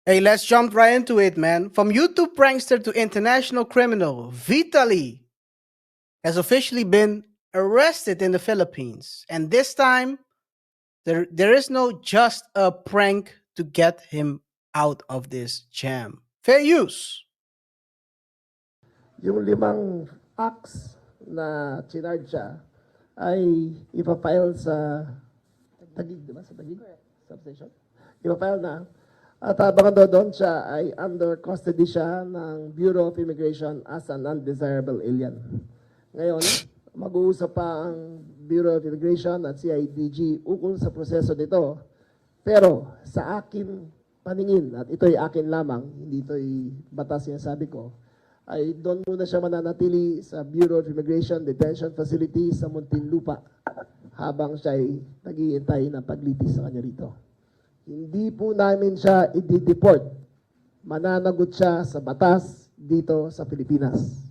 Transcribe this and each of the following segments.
Hey, let's jump right into it, man. From YouTube prankster to international criminal, Vitaly has officially been arrested in the Philippines. And this time, there is no just a prank to get him out of this jam. Fair use. Yung limang acts na chinarge siya ay ipafile sa Taguig, di ba? Sa Taguig? Substation? Ipafile na. At habang doon siya ay under custody siya ng Bureau of Immigration as an undesirable alien. Ngayon, mag-uusap pa ang Bureau of Immigration at CIDG ukol sa proseso nito. Pero sa akin paningin, at ito'y akin lamang, hindi ito'y batas yung sabi ko, ay doon muna siya mananatili sa Bureau of Immigration Detention Facility sa Muntinlupa habang siya ay nag-iintay ng paglitis sa kanya rito. Hindi po namin siya i-deport. Mananagot siya sa batas dito sa Pilipinas.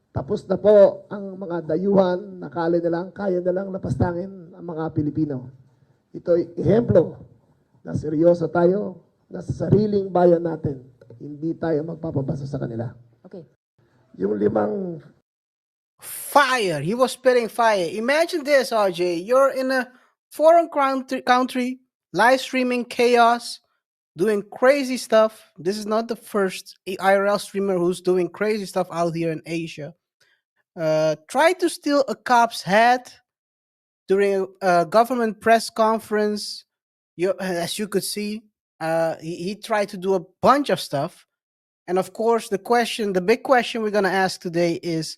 Tapos na po ang mga dayuhan, nakala nilang kaya nilang lapastangin ang mga Pilipino. Ito'y ehemplo na seryoso tayo na sa sariling bayan natin. Hindi tayo magpapabasa sa kanila. Okay. Yung limang Fire. He was spitting fire. Imagine this, RJ. You're in a foreign country, live streaming chaos, doing crazy stuff. This is not the first IRL streamer who's doing crazy stuff out here in Asia. Try to steal a cop's hat during a government press conference. As you could see, he tried to do a bunch of stuff. And of course, the big question we're going to ask today is,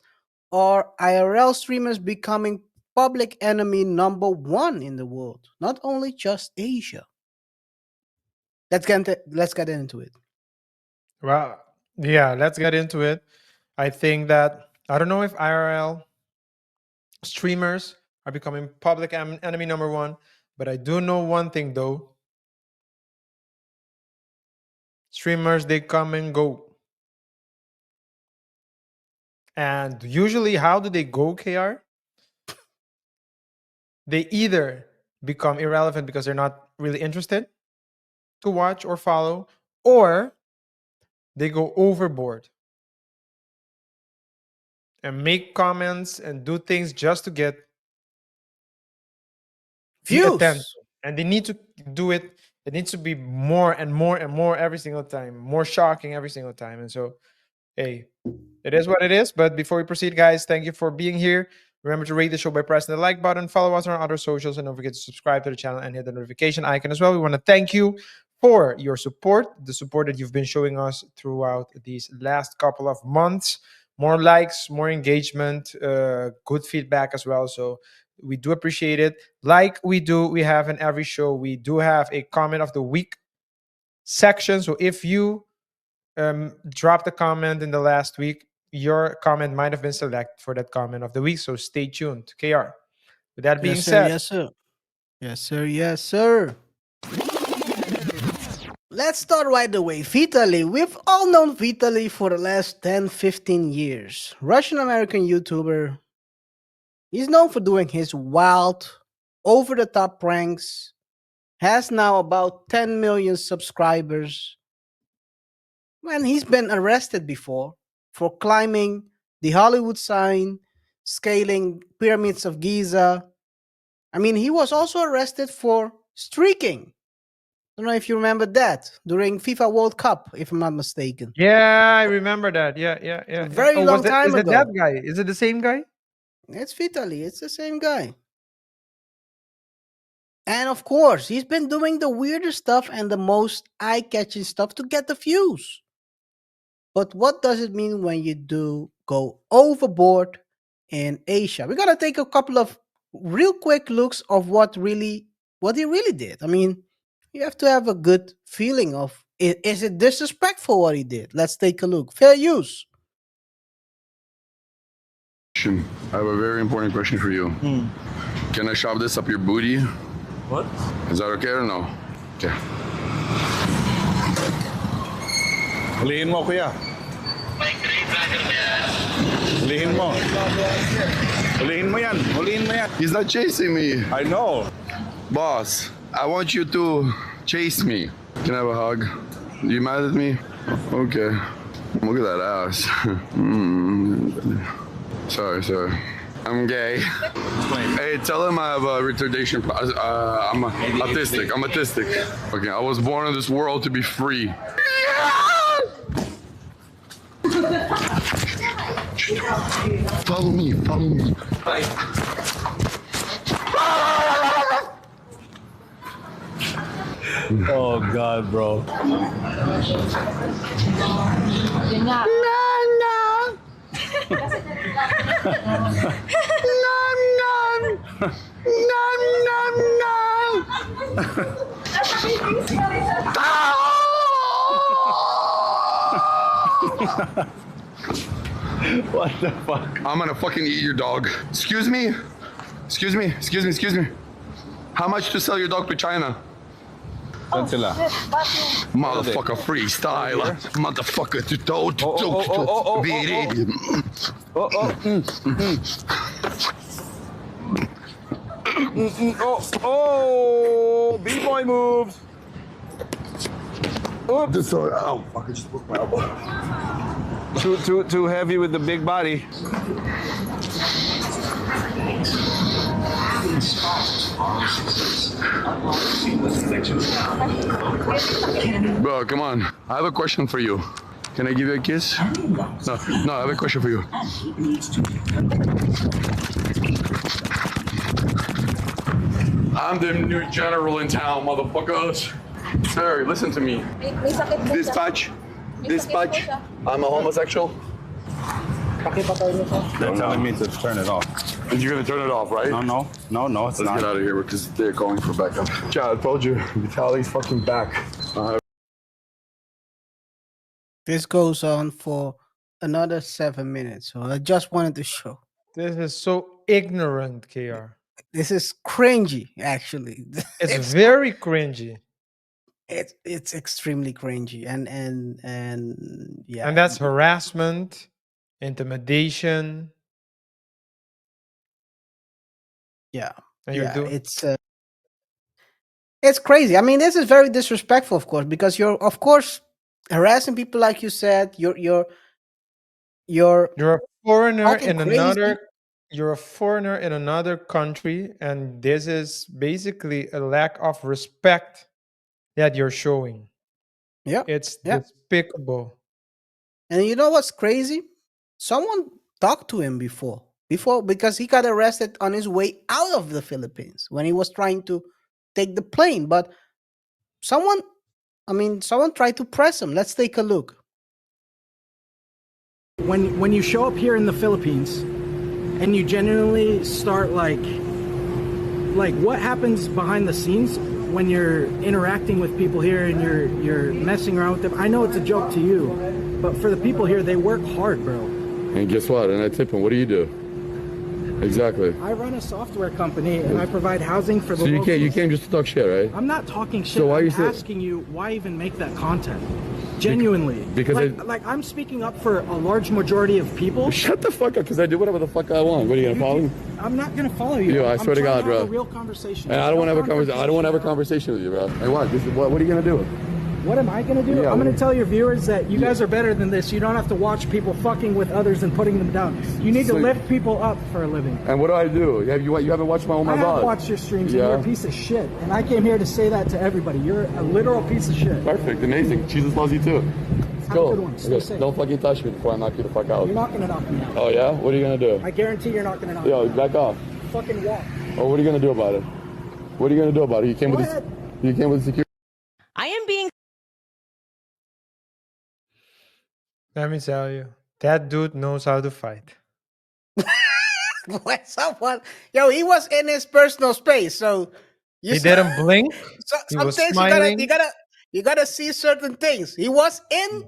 are IRL streamers becoming public enemy number one in the world? Not only just Asia. Let's get into it. Well, yeah, let's get into it. I think that, I don't know if IRL streamers are becoming public enemy number one, but I do know one thing though. Streamers, they come and go. And usually, how do they go, KR? They either become irrelevant because they're not really interested to watch or follow, or they go overboard and make comments and do things just to get Views. attention. And they need to do it. It needs to be more and more and more every single time, more shocking every single time. And so, hey, it is what it is. But before we proceed, guys, thank you for being here. Remember to rate the show by pressing the like button, follow us on our other socials, and don't forget to subscribe to the channel and hit the notification icon as well. We want to thank you for your support, the support that you've been showing us throughout these last couple of months. More likes, more engagement, good feedback as well. So we do appreciate it. Like we have in every show, we do have a comment of the week section. So if you dropped a comment in the last week, your comment might have been selected for that comment of the week. So stay tuned. KR. With that being said, yes, sir. Yes, sir. Yes, sir. Let's start right away. Vitaly. We've all known Vitaly for the last 10, 15 years. Russian-American YouTuber. He's known for doing his wild, over-the-top pranks. Has now about 10 million subscribers. Man, he's been arrested before for climbing the Hollywood sign, scaling pyramids of Giza. I mean, he was also arrested for streaking. I don't know if you remember that during FIFA World Cup, if I'm not mistaken. yeah, I remember that. Yeah. A very long time Is ago. it that guy? Is it the same guy? It's Vitaly. It's the same guy. And of course, he's been doing the weirdest stuff and the most eye-catching stuff to get the views. But what does it mean when you do go overboard in Asia? We're gonna take a couple of real quick looks of what he really did. I mean, you have to have a good feeling of is it disrespectful what he did? Let's take a look. Fair use. I have a very important question for you. Can I shove this up your booty? What? Is that okay or no? Okay. Hulihin mo, kuya. Hulihin mo. Hulihin mo yan. Hulihin mo yan. He's not chasing me. I know. Boss, I want you to chase me. Can I have a hug? You mad at me? Okay. Look at that ass. Sorry. I'm gay. Hey, tell him I have a retardation. I'm autistic. I'm autistic. Okay, I was born in this world to be free. Follow me. Oh God, bro. Yun nga. What the fuck? I'm gonna fucking eat your dog. Excuse me. How much to sell your dog to China? Saan sila? Motherfucker freestyle. Motherfucker Oh, B-boy moves. Oops. Oh, fuck, I just broke my elbow. Too heavy with the big body. Bro, come on. I have a question for you. Can I give you a kiss? No, I have a question for you. I'm the new general in town, motherfuckers. Sir, listen to me. May sakit po siya. Dispatch. I'm a homosexual. They're telling me to turn it off. And you're gonna turn it off, right? No, it's Let's not. get out of here because they're going for backup. Chad, I told you, Vitaly's fucking back. This goes on for another 7 minutes. So I just wanted to show. This is so ignorant, KR. This is cringy, actually. It's very cringy. It's extremely cringy, and yeah, And that's harassment, intimidation. yeah, And you're yeah. doing It's crazy. I mean, this is very disrespectful, of course, because you're, of course, harassing people like you said. You're you're a foreigner talking in crazy. another you're a foreigner in another country, and this is basically a lack of respect that you're showing. Yeah, It's yeah. despicable. And you know what's crazy? Someone talked to him before because he got arrested on his way out of the Philippines when he was trying to take the plane. But someone tried to press him. Let's take a look. When you show up here in the Philippines and you genuinely start like what happens behind the scenes when you're interacting with people here and you're messing around with them. I know it's a joke to you, but for the people here, they work hard, bro. And guess what? And I tip him. What do you do? Exactly. I run a software company and I provide housing for the So you locals. came just to talk shit, right? I'm not talking shit. So why I'm you say- asking you why even make that content? Genuinely. Because like I'm speaking up for a large majority of people. Shut the fuck up, because I do whatever the fuck I want. What are you gonna follow me? I'm not gonna follow you. Yo, I I'm swear to trying God, have bro. a real conversation. And I don't want to have a conversation. I don't want to have a conversation. conversation with you, bro. Hey, what? What are you gonna do? What am I gonna do? Yeah, I'm gonna what- tell your viewers that you guys are better than this. You don't have to watch people fucking with others and putting them down. You need to So- lift people up for a living. And what do I do? You haven't watched my Oh My I have God? watched your streams Yeah. and you're a piece of shit. And I came here to say that to everybody. You're a literal piece of shit. Perfect, amazing. Jesus loves you too. Have Go. a good one. Stay Okay, safe. don't fucking touch me before I knock you the fuck out. You're not gonna knock me out. Oh yeah? What are you gonna do? I guarantee you're not gonna knock me Yo, out. back off. Fucking walk. Oh, what are you gonna do about it? What are you gonna do about it? You came Go with ahead. You came with security. I am being Let me tell you, that dude knows how to fight. When someone, he was in his personal space, so He didn't blink. Some He was things smiling. you gotta see certain things. He was in.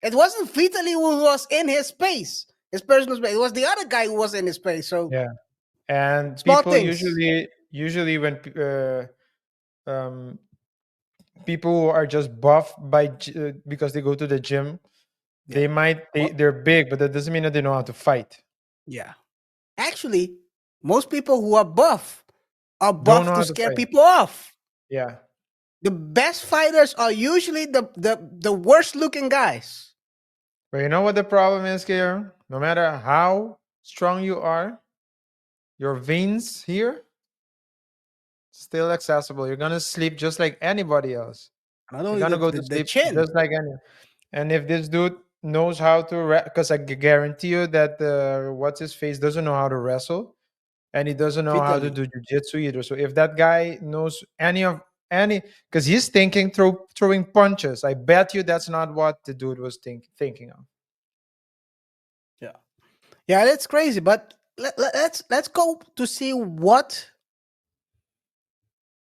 It wasn't Vitaly who was in his space, his personal space. It was the other guy who was in his space. So Yeah. And Small people things. usually when people who are just buff because they go to the gym, they're big, but that doesn't mean that they know how to fight. yeah, actually, most people who are buff Don't know to how to scare fight. people off. Yeah. The best fighters are usually the worst looking guys. But you know what the problem is, KaiR? No matter how strong you are, your veins here still accessible. You're gonna sleep just like anybody else. Not You're only gonna go to the sleep chin. just like any. And if this dude knows how to, because I guarantee you that what's his face doesn't know how to wrestle, and he doesn't know how to Vitaly. do jujitsu either. So if that guy knows because he's thinking throwing punches, I bet you that's not what the dude was thinking of. Yeah. Yeah, that's crazy. But let's go to see what.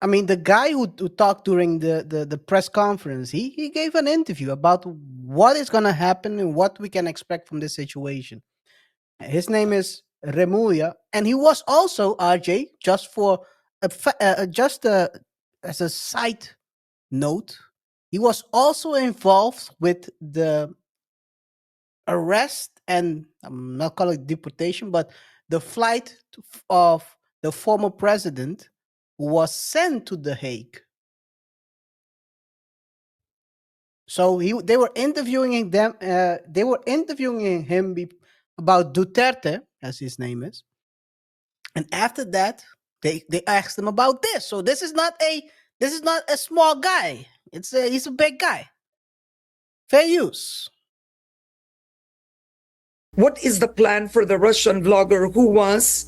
I mean, the guy who talked during the press conference, he gave an interview about what is going to happen and what we can expect from this situation. His name is Remuya, and he was also RJ. Just for as a side note, he was also involved with the arrest and I'm not calling it deportation, but the flight of the former president who was sent to The Hague. So they were interviewing them. They were interviewing him about Duterte, as his name is, and after that, they asked him about this. So this is not a small guy. He's a big guy. Fair use. What is the plan for the Russian vlogger who was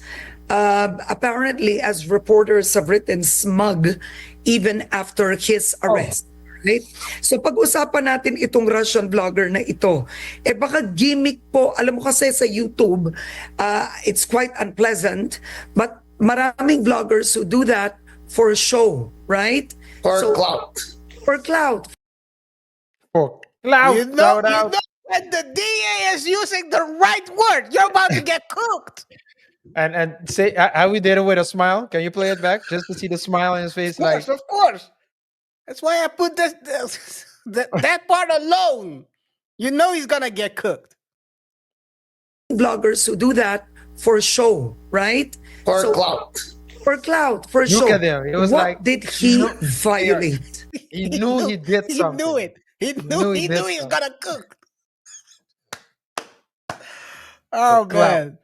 apparently, as reporters have written, smug even after his arrest? Right? So pag-usapan natin itong Russian vlogger na ito. Baka gimmick po, alam mo kasi sa YouTube, it's quite unpleasant, but maraming vloggers who do that for show, right? For clout. For clout. Oh, clout, You know, shout out. when the DA is using the right word, you're about to get cooked. And say how we did it with a smile. Can you play it back just to see the smile on his face? Of course. That's why I put that part alone. You know he's gonna get cooked. Vloggers who do that for show, right? For clout. For clout, for Look show. at him. It was what like, did he violate? he knew he did He something. knew it. He knew he was gonna cook. Oh clout. man.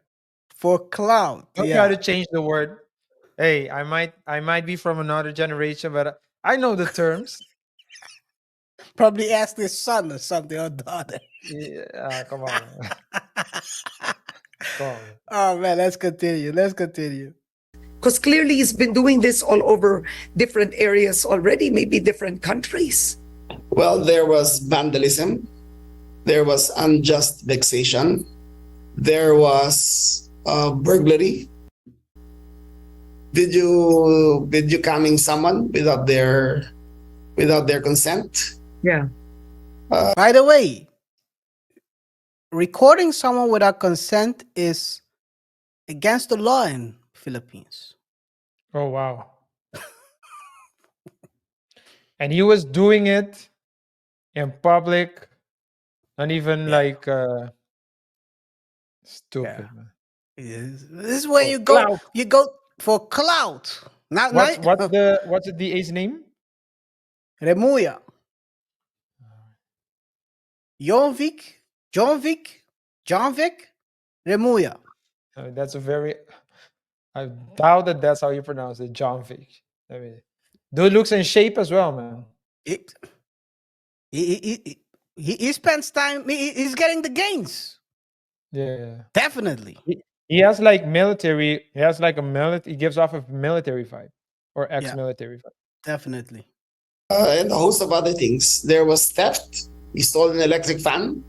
For clout. Don't Yeah. try to change the word. Hey, I might be from another generation, but I know the terms. Probably asked his son or something or daughter. Yeah, come on. Come on. Oh man, let's continue. Because clearly he's been doing this all over different areas already, maybe different countries. Well, there was vandalism. There was unjust vexation. There was burglary. Did you coming someone without their consent? Yeah. By the way, recording someone without consent is against the law in Philippines. Oh wow. And he was doing it in public, not even like stupid, Yeah. man. This is where For you go. clout. You go for clout. What's the DA's name? Remuya. Johnvik Remuya. That's a very. I doubt that's how you pronounce it, John Vick. I mean, dude looks in shape as well, man. He spends time. He's getting the gains. Yeah. Definitely. He has like military. He has like a military. He gives off a military vibe or ex-military vibe. Definitely. And a host of other things. There was theft. He stole an electric fan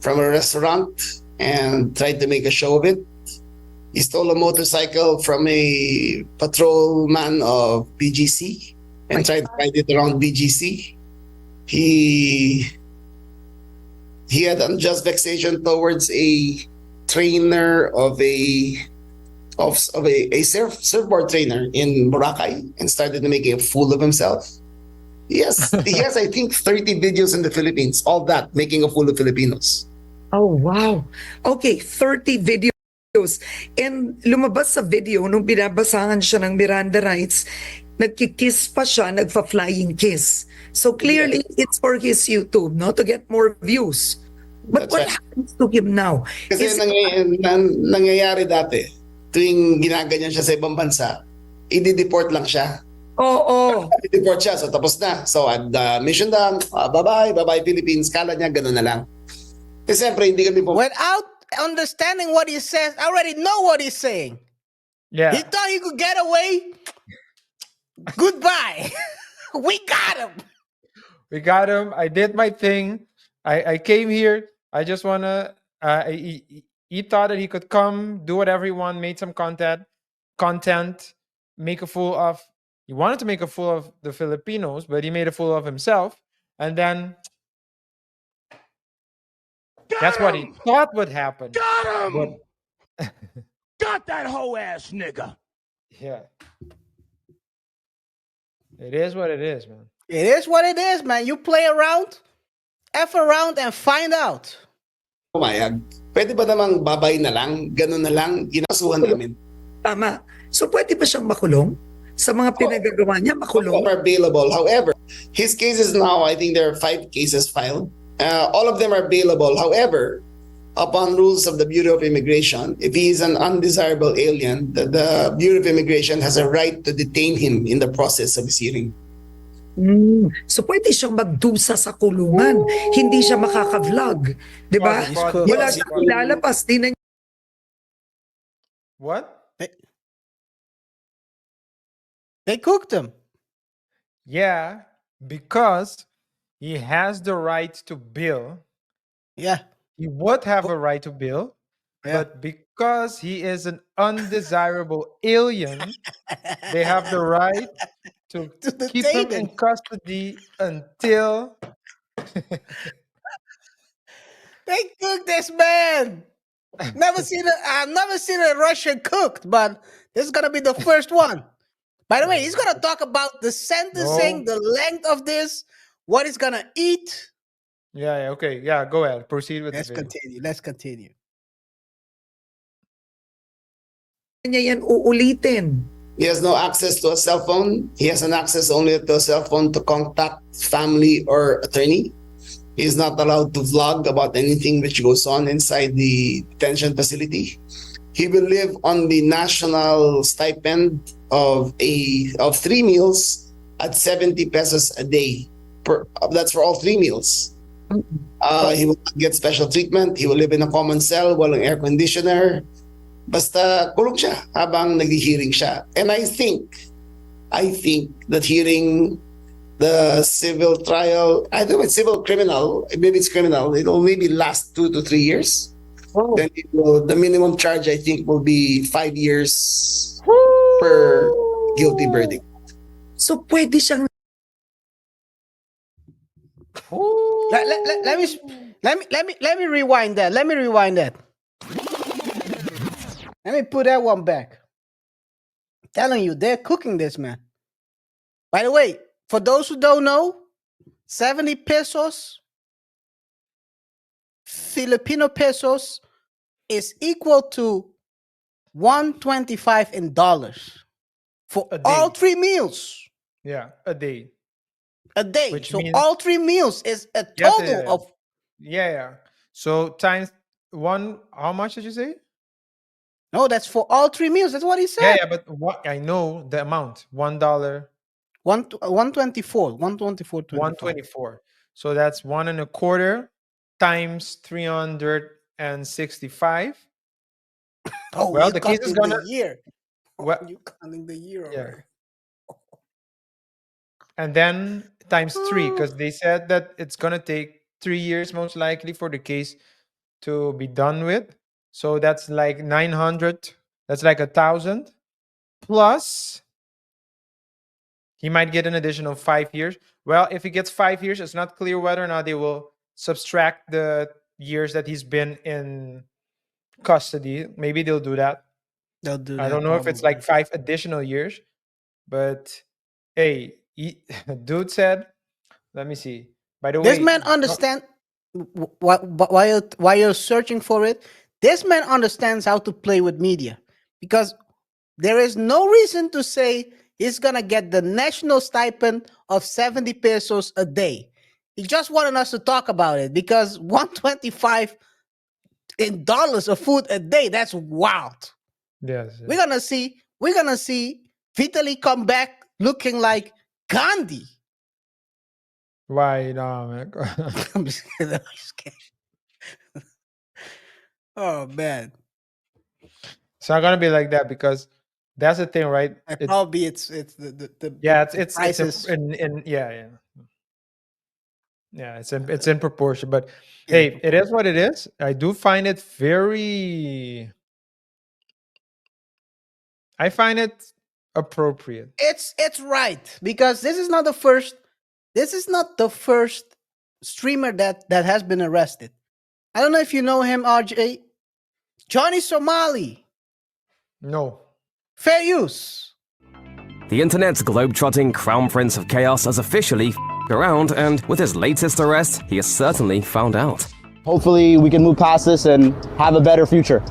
from a restaurant and tried to make a show of it. He stole a motorcycle from a patrolman of BGC and tried to ride it around BGC. He had unjust vexation towards a trainer of a surfboard trainer in Boracay and started to make a fool of himself. Yes, he has, I think, 30 videos in the Philippines, all that, making a fool of Filipinos. Oh, wow. Okay, 30 videos. And lumabas sa video, nung binabasahan siya ng Miranda rights, nagkikiss pa siya, nagfa-flying kiss. So clearly, it's for his YouTube, no? To get more views. But That's what right. happens to him now? Kasi Is nangyayari dati, tuwing ginaganyan siya sa ibang bansa, i-deport lang siya. Oo. I-deport siya, so tapos na. So, mission done, bye-bye, bye-bye Philippines. Kala niya, gano'n na lang. Kasi siyempre, hindi kami Without understanding what he says, I already know what he's saying. Yeah. He thought he could get away. Goodbye. We got him. We got him. I did my thing. I came here. I just wanna. He thought that he could come, do whatever he wanted, made some content, make a fool of. He wanted to make a fool of the Filipinos, but he made a fool of himself, and then that's what he thought would happen. Got him! But Got that hoe ass nigga! yeah, it is what it is, man. It is what it is, man. You play around, F around, and find out. pumayag. Pwede ba namang babay na lang, gano'n na lang, ginasuhan namin. Tama. So pwede ba siyang makulong? Sa mga pinagagawa niya, makulong? All are bailable. However, his cases now, I think there are 5 cases filed. All of them are bailable. However, upon rules of the Bureau of Immigration, if he is an undesirable alien, the Bureau of Immigration has a right to detain him in the process of his hearing. So pwede siyang magdusa sa kulungan. Hindi siya makaka-vlog. Di ba? Pause. Wala siyang ilalabas. Di na What? They cooked him. Yeah, because he has the right to bill. Yeah. He would have a right to bill, Yeah. but because he is an undesirable alien, they have the right to keep him detain in him. custody until They cooked this man. I've never seen a Russian cooked, but this is gonna be the first one. By the way, he's gonna talk about the sentencing, the length of this, what he's gonna eat. yeah, okay, yeah, go ahead, proceed with Let's the video. continue. Let's continue. niya yan uulitin. He has no access to a cell phone. He has an access only to a cell phone to contact family or attorney. He is not allowed to vlog about anything which goes on inside the detention facility. He will live on the national stipend of 3 meals at 70 pesos a day. That's for all 3 meals. He will not get special treatment. He will live in a common cell, walang air conditioner. Basta kulong siya habang nag-hearing siya. And I think that hearing the civil trial, I don't know, it's civil criminal, maybe it's criminal, it will maybe last 2 to 3 years. Then the minimum charge, I think, will be 5 years per guilty verdict. So pwede siyang Let me rewind that. Let me rewind that. Let me put that one back. I'm telling you, they're cooking this, man. By the way, for those who don't know, 70 pesos, Filipino pesos, is equal to 125 in dollars for A day. all 3 meals Yeah, a day. a day. Which So means- all 3 meals is a Yes, total yeah, yeah. of Yeah. So times one, how much did you say? no, that's for all 3 meals. That's what he said. Yeah, but what I know the amount, $1, 124, 124, 124. So that's 1.25 times 365. Oh, Well, you the case is counting gonna- the year. Well- You counting the year Yeah. already. And then times 3, because they said that it's gonna take 3 years most likely for the case to be done with. So that's like 900. That's like 1,000. Plus, he might get an additional 5 years. Well, if he gets 5 years, it's not clear whether or not they will subtract the years that he's been in custody. Maybe they'll do that. They'll do I that don't know if it's like probably. 5 additional years, but hey, dude said, let me see. By the This way, man understand while you're searching for it. This man understands how to play with media because there is no reason to say he's gonna get the national stipend of 70 pesos a day. He just wanted us to talk about it because 125 in dollars of food a day, that's wild. Yes. We're gonna see Vitaly come back looking like Gandhi. Why no, man? I'm just kidding. I'm just kidding. Oh man. It's not gonna be like that because that's the thing, right? Probably it's the Yeah, the it's prices. yeah, it's in proportion. But Yeah, hey, it is what it is. I do find it I find it appropriate. it's right because this is not the first streamer that has been arrested. I don't know if you know him, RJ. Johnny Somali. No. Fair use. The internet's globe-trotting crown prince of chaos has officially around, and with his latest arrest, he has certainly found out. Hopefully we can move past this and have a better future.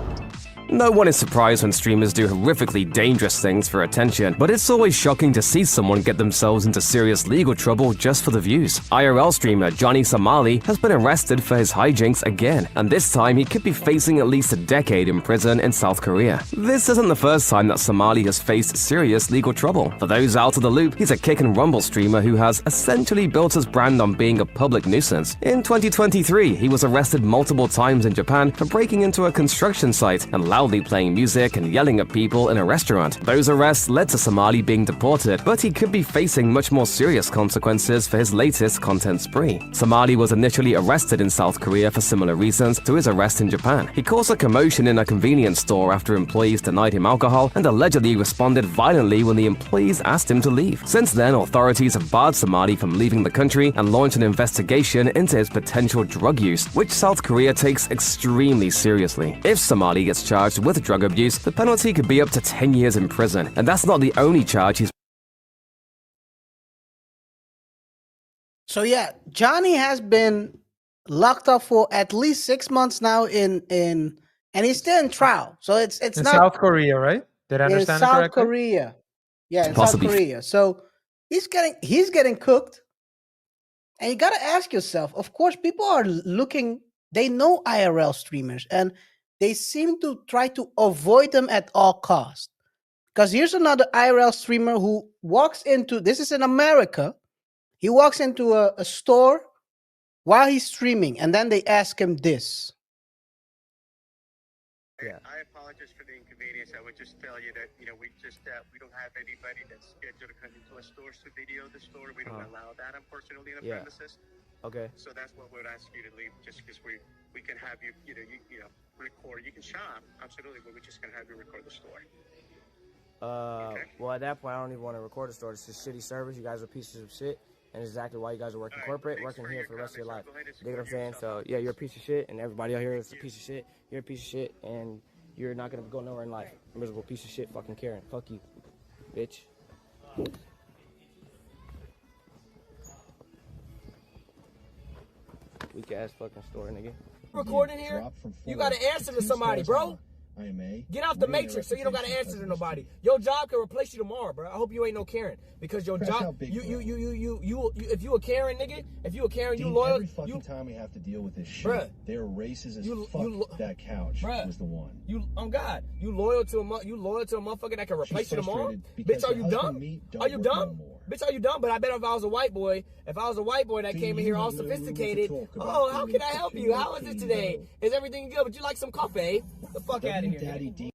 No one is surprised when streamers do horrifically dangerous things for attention, but it's always shocking to see someone get themselves into serious legal trouble just for the views. IRL streamer Johnny Somali has been arrested for his hijinks again, and this time he could be facing at least a decade in prison in South Korea. This isn't the first time that Somali has faced serious legal trouble. For those out of the loop, he's a kick and rumble streamer who has essentially built his brand on being a public nuisance. In 2023, he was arrested multiple times in Japan for breaking into a construction site and loudly playing music and yelling at people in a restaurant. Those arrests led to Somali being deported, but he could be facing much more serious consequences for his latest content spree. Somali was initially arrested in South Korea for similar reasons to his arrest in Japan. He caused a commotion in a convenience store after employees denied him alcohol and allegedly responded violently when the employees asked him to leave. Since then, authorities have barred Somali from leaving the country and launched an investigation into his potential drug use, which South Korea takes extremely seriously. If Somali gets charged with drug abuse, the penalty could be up to 10 years in prison, and that's not the only charge he's. So yeah, Johnny has been locked up for at least 6 months now and he's still in trial. So it's In not South Korea, right? Did I in understand it South correctly? Korea. Yeah, in Possibly. South Korea. So he's getting cooked. And you gotta ask yourself, of course, people are looking, they know IRL streamers and they seem to try to avoid them at all costs. Because here's another IRL streamer who walks into, this is in America, he walks into a store while he's streaming, and then they ask him this. Yeah. I apologize for the inconvenience. I would just tell you that, we don't have anybody that's scheduled to come into a store to video the store. We don't allow that, unfortunately, in the premises. Okay. So that's what we would ask you to leave, just because we can have you, record. You can shop, absolutely, but we're just going to have you record the store. Okay. Well, at that point, I don't even want to record the store. It's just shitty service. You guys are pieces of shit, and it's exactly why you guys are working corporate, working here for the rest of your life. You know what I'm saying? So, yeah, you're a piece of shit, and everybody out here is a piece of shit. You're a piece of shit, and you're not going to go nowhere in life. Miserable piece of shit, fucking Karen. Fuck you, bitch. Weak ass fucking store, nigga. Recording here? You gotta answer to somebody, bro. Get out the matrix so you don't gotta answer to nobody. Your job can replace you tomorrow, bro. I hope you ain't no Karen. Because your job, you if you a Karen, nigga, if you a Karen, you loyal. Every fucking time we have to deal with this shit, bruh, they're racist as fuck. That couch was the one. You, on God, you loyal to a motherfucker that can replace you tomorrow? Bitch, are you dumb? Are you dumb? Bitch, are you dumb? But I bet if I was a white boy that came in here all sophisticated, oh, how can I help you? How is it today? Is everything good? Would you like some coffee? Get the fuck out of here.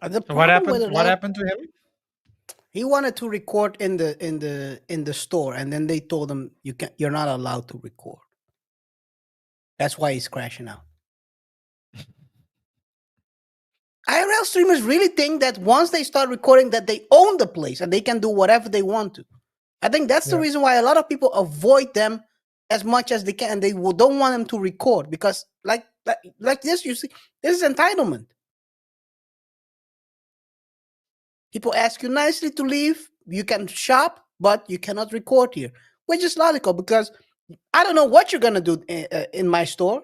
What happened to him? He wanted to record in the store, and then they told him you're not allowed to record. That's why he's crashing out. IRL streamers really think that once they start recording that they own the place and they can do whatever they want to. I think that's the reason why a lot of people avoid them as much as they can, and they don't want them to record because like this, you see, this is entitlement. People ask you nicely to leave. You can shop, but you cannot record here, which is logical because I don't know what you're gonna do in my store,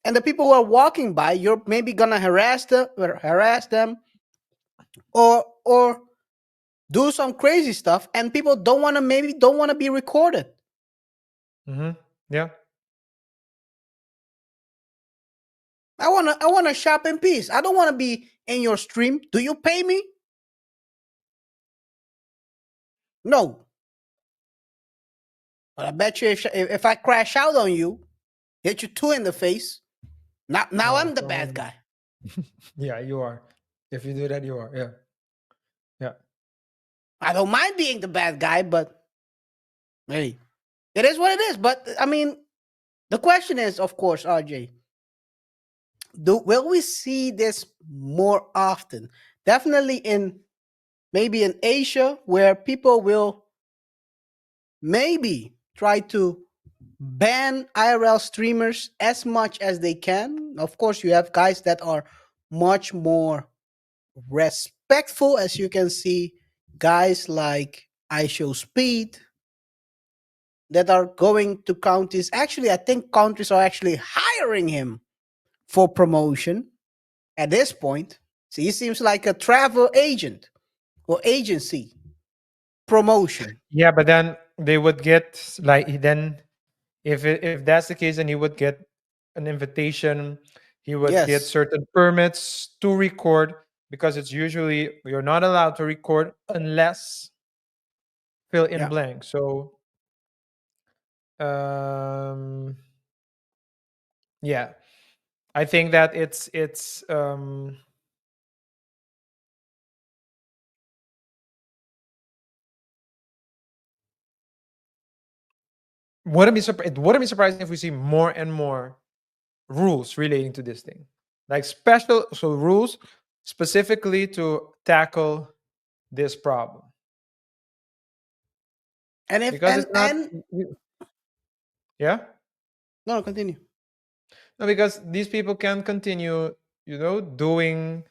and the people who are walking by, you're maybe gonna harass them, or do some crazy stuff, and people don't want to be recorded. Yeah. I want to shop in peace. I don't want to be in your stream. Do you pay me? No. But I bet you if I crash out on you, hit you 2 in the face, now I'm the bad guy. Yeah, you are. If you do that, you are. Yeah. Yeah. I don't mind being the bad guy, but hey, it is what it is. But I mean, the question is, of course, RJ, will we see this more often? Definitely maybe in Asia, where people will maybe try to ban IRL streamers as much as they can. Of course, you have guys that are much more respectful, as you can see, guys like I Show Speed that are going to counties. Actually, I think countries are actually hiring him for promotion at this point. So he seems like a travel agent or agency promotion. Yeah, but then they would get like then if that's the case, then he would get an invitation. He would get Yes. certain permits to record because it's usually you're not allowed to record unless fill in Yeah. blank. So um yeah, I think that it's it wouldn't be surprising if we see more and more rules relating to this thing, like special rules specifically to tackle this problem, And if because it's not and yeah. no, continue. No, because these people can continue, doing,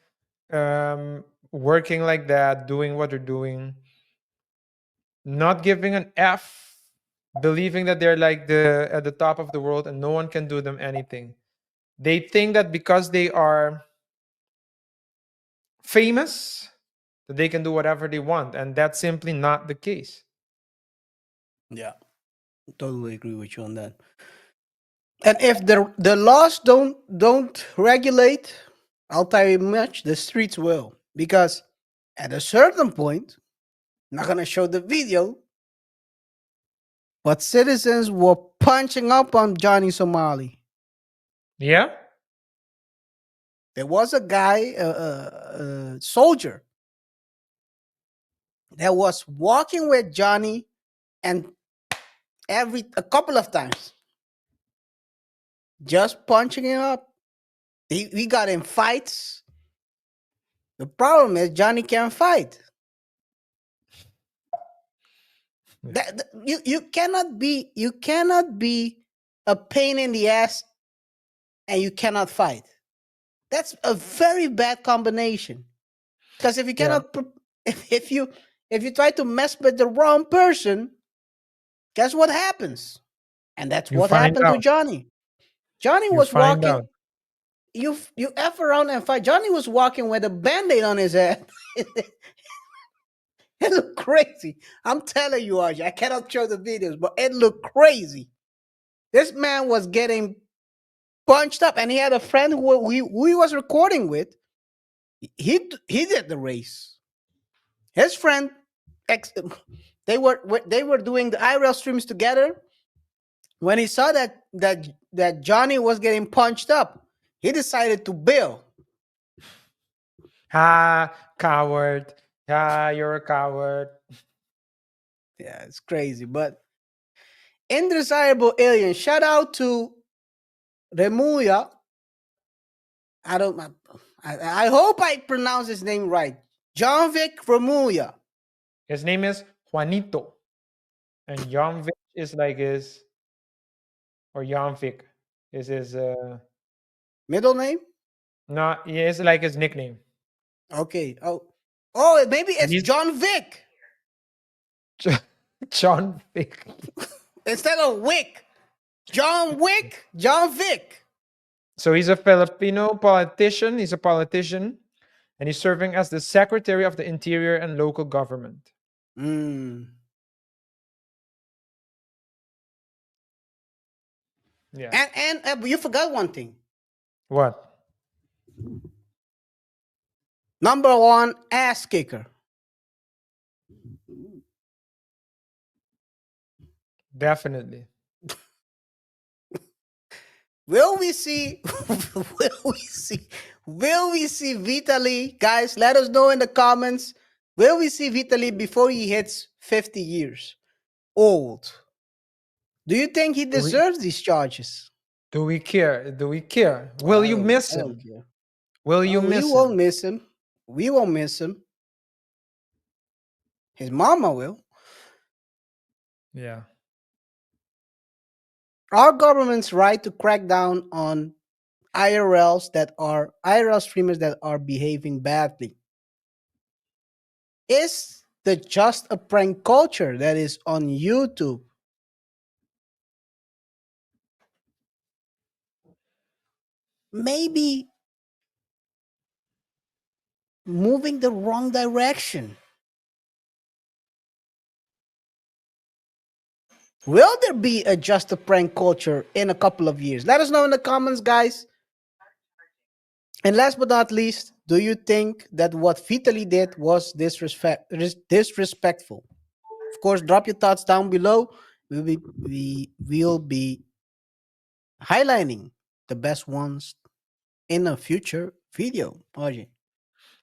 working like that, doing what they're doing, not giving an F, believing that they're like at the top of the world and no one can do them anything. They think that because they are famous, that they can do whatever they want, and that's simply not the case. Yeah, totally agree with you on that. And if the laws don't regulate, I'll tell you much, the streets will. Because at a certain point, I'm not gonna show the video, but citizens were punching up on Johnny Somali. Yeah. There was a guy, a soldier, that was walking with Johnny, and a couple of times, just punching him up. We got in fights. The problem is Johnny can't fight. You cannot be a pain in the ass and you cannot fight. That's a very bad combination. Because if you cannot, if you try to mess with the wrong person, guess what happens? And that's what happened to Johnny. Johnny was walking. You F around and fight. Johnny was walking with a band-aid on his head. It looked crazy. I'm telling you, RJ, I cannot show the videos, but it looked crazy. This man was getting punched up, and he had a friend who he was recording with. He did the race. His friend, they were doing the IRL streams together. When he saw that Johnny was getting punched up, he decided to bail. Coward. You're a coward. Yeah, it's crazy. But Indesirable Alien, shout out to Remuya. I hope I pronounce his name right. John Vic Remuya. His name is Juanito. And Jan Vic is like his, or Jan Vic is his middle name? No, it's like his nickname. Okay. Maybe it's John Vic. John Vic. Instead of Wick. John Wick, John Vic. So he's a Filipino politician. He's a politician. and he's serving as the Secretary of the Interior and Local Government. Yeah. And you forgot one thing. What? Number one, ass kicker. Definitely. Will we see Vitaly? Guys, let us know in the comments. Will we see Vitaly before he hits 50 years old? Do you think he deserves these charges? Do we care? Do we care? Will you miss him? Will you miss him? We won't miss him. We won't miss him. His mama will. Yeah. Our government's right to crack down on IRL streamers that are behaving badly. Is the just a prank culture that is on YouTube maybe moving the wrong direction? Will there be a just a prank culture in a couple of years? Let us know in the comments, guys. And last but not least, do you think that what Vitaly did was disrespectful? Of course, drop your thoughts down below. We will be highlighting the best ones in a future video. Audrey.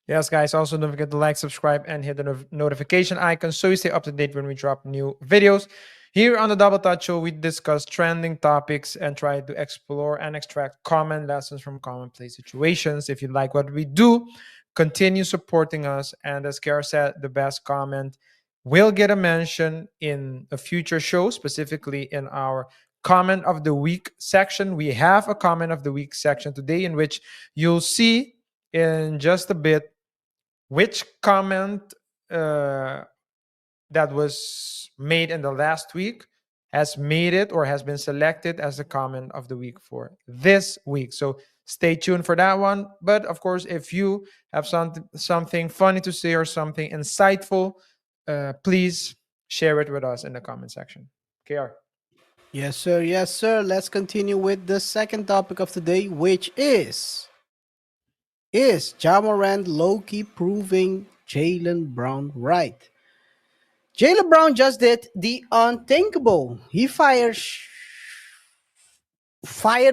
Yes, guys. Also, don't forget to like, subscribe, and hit the notification icon so you stay up to date when we drop new videos. Here on the Double Touch Show, we discuss trending topics and try to explore and extract common lessons from commonplace situations. If you like what we do, continue supporting us. And as KaiR said, the best comment will get a mention in a future show, specifically in our comment of the week section. We have a comment of the week section today in which you'll see in just a bit which comment that was made in the last week has made it or has been selected as the comment of the week for this week. So stay tuned for that one. But of course, if you have something funny to say or something insightful, please share it with us in the comment section. KaiR. Yes, sir. Yes, sir. Let's continue with the second topic of today, which is Morant low-key proving Jaylen Brown right? Jaylen Brown just did the unthinkable. He fired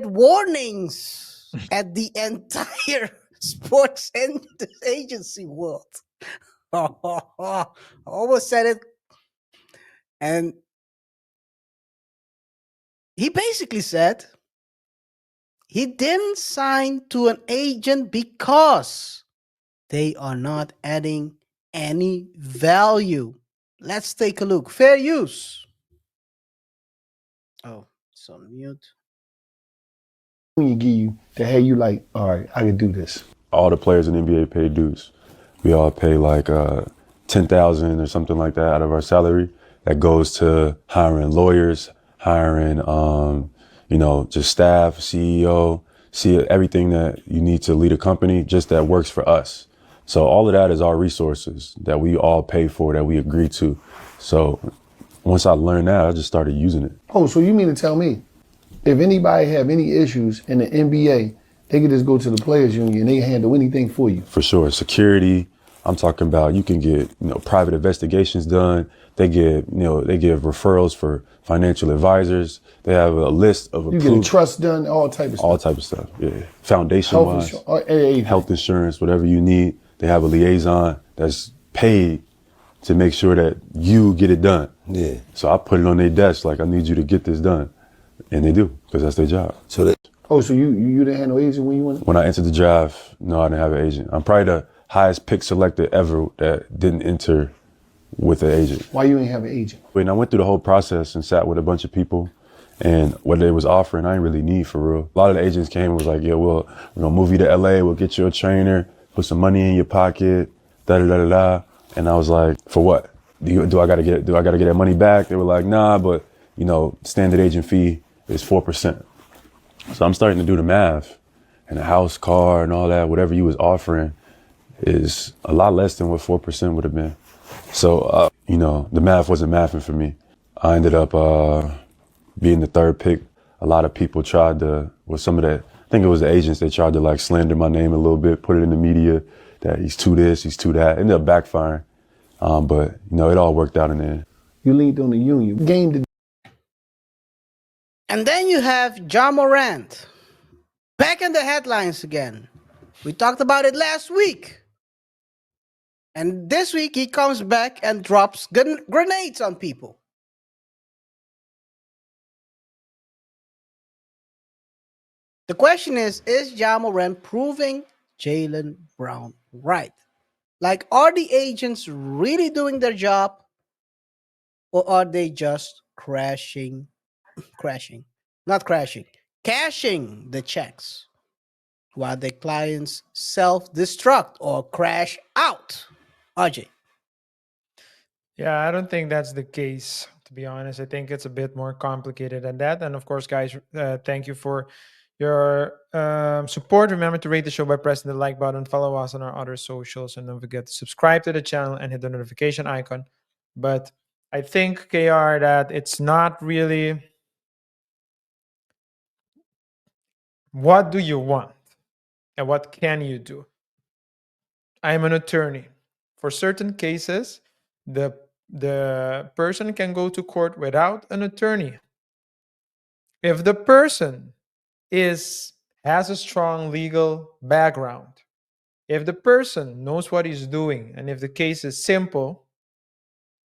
warnings at the entire sports agency world. I almost said it. And he basically said he didn't sign to an agent because they are not adding any value. Let's take a look. Fair use. Oh, it's on mute. When you give you to have you like, all right, I can do this. All the players in the NBA pay dues. We all pay like $10,000 or something like that out of our salary. That goes to hiring lawyers, hiring just staff, CEO, everything that you need to lead a company, just that works for us. So all of that is our resources that we all pay for, that we agree to. So once I learned that, I just started using it. Oh, so you mean to tell me, if anybody have any issues in the NBA, they can just go to the players union and they handle anything for you? For sure. Security. I'm talking about you can get, private investigations done. They give referrals for financial advisors. They have a list of you get a trust done, all type of stuff. All type of stuff. Yeah. Foundation-wise, health insurance, whatever you need. They have a liaison that's paid to make sure that you get it done. Yeah. So I put it on their desk like, I need you to get this done. And they do, because that's their job. So you didn't have no agent when you went? When I entered the draft, no, I didn't have an agent. I'm probably the highest pick selected ever that didn't enter with an agent. Why you ain't have an agent? When I went through the whole process and sat with a bunch of people, and what they was offering, I didn't really need for real. A lot of the agents came and was like, yeah, well, we're gonna move you to LA, we'll get you a trainer, put some money in your pocket, da-da-da-da-da. And I was like, for what? Do I gotta get that money back? They were like, nah, but standard agent fee is 4%. So I'm starting to do the math, and the house, car, and all that, whatever you was offering, is a lot less than what 4% would have been. So, the math wasn't mathing for me. I ended up being the third pick. A lot of people tried to, some of that, I think it was the agents that tried to like slander my name a little bit, put it in the media that he's too this, he's too that. Ended up backfiring. But, it all worked out in the end. You leaned on the union. Game to And then you have John Morant. Back in the headlines again. We talked about it last week. And this week he comes back and drops grenades on people. The question is Ja Morant proving Jaylen Brown right? Like, are the agents really doing their job? Or are they just cashing the checks while the clients self-destruct or crash out? RJ. Yeah, I don't think that's the case, to be honest. I think it's a bit more complicated than that. And of course, guys, thank you for your support. Remember to rate the show by pressing the like button, follow us on our other socials, and don't forget to subscribe to the channel and hit the notification icon. But I think, KaiR, that it's not really what do you want and what can you do. I'm an attorney. For certain cases, the person can go to court without an attorney. If the person has a strong legal background, if the person knows what he's doing, and if the case is simple,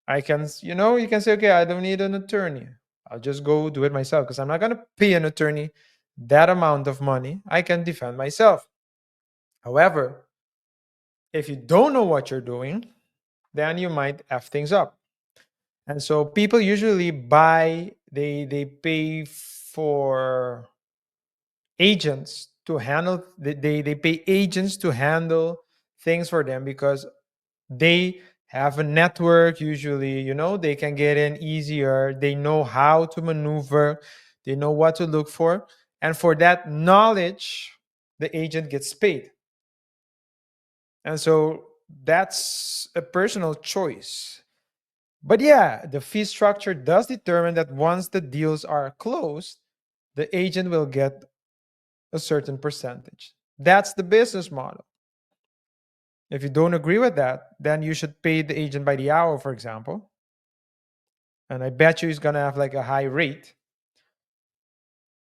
you can say, okay, I don't need an attorney. I'll just go do it myself because I'm not going to pay an attorney that amount of money. I can defend myself. However, if you don't know what you're doing, then you might F things up. And so people usually they pay for agents to handle, they pay agents to handle things for them because they have a network usually, they can get in easier. They know how to maneuver. They know what to look for. And for that knowledge, the agent gets paid. And so that's a personal choice. But yeah, the fee structure does determine that once the deals are closed, the agent will get a certain percentage. That's the business model. If you don't agree with that, then you should pay the agent by the hour, for example. And I bet you he's going to have like a high rate,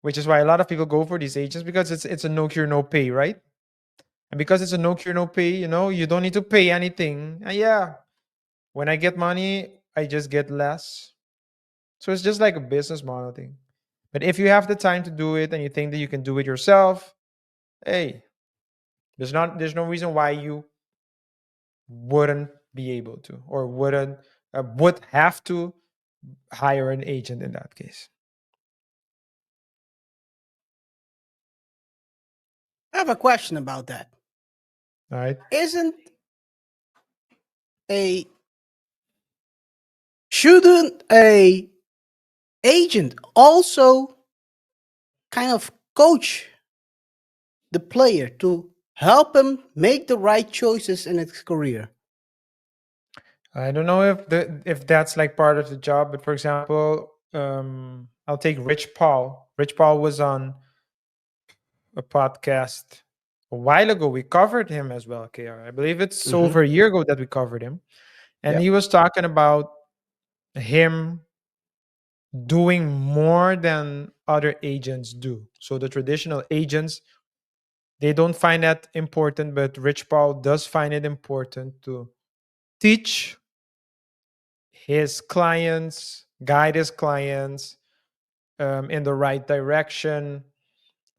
which is why a lot of people go for these agents because it's a no cure, no pay, right? And because it's a no cure, no pay, you don't need to pay anything. And yeah, when I get money, I just get less. So it's just like a business model thing. But if you have the time to do it and you think that you can do it yourself, hey, there's no reason why you wouldn't be able to or would have to hire an agent in that case. I have a question about that. All right. Shouldn't a agent also kind of coach the player to help him make the right choices in his career? I don't know if that's like part of the job, but for example, I'll take Rich Paul. Rich Paul was on a podcast a while ago. We covered him as well, KaiR. I believe it's over a year ago that we covered him. And he was talking about him doing more than other agents do. So the traditional agents, they don't find that important, but Rich Paul does find it important to teach his clients, guide his clients in the right direction,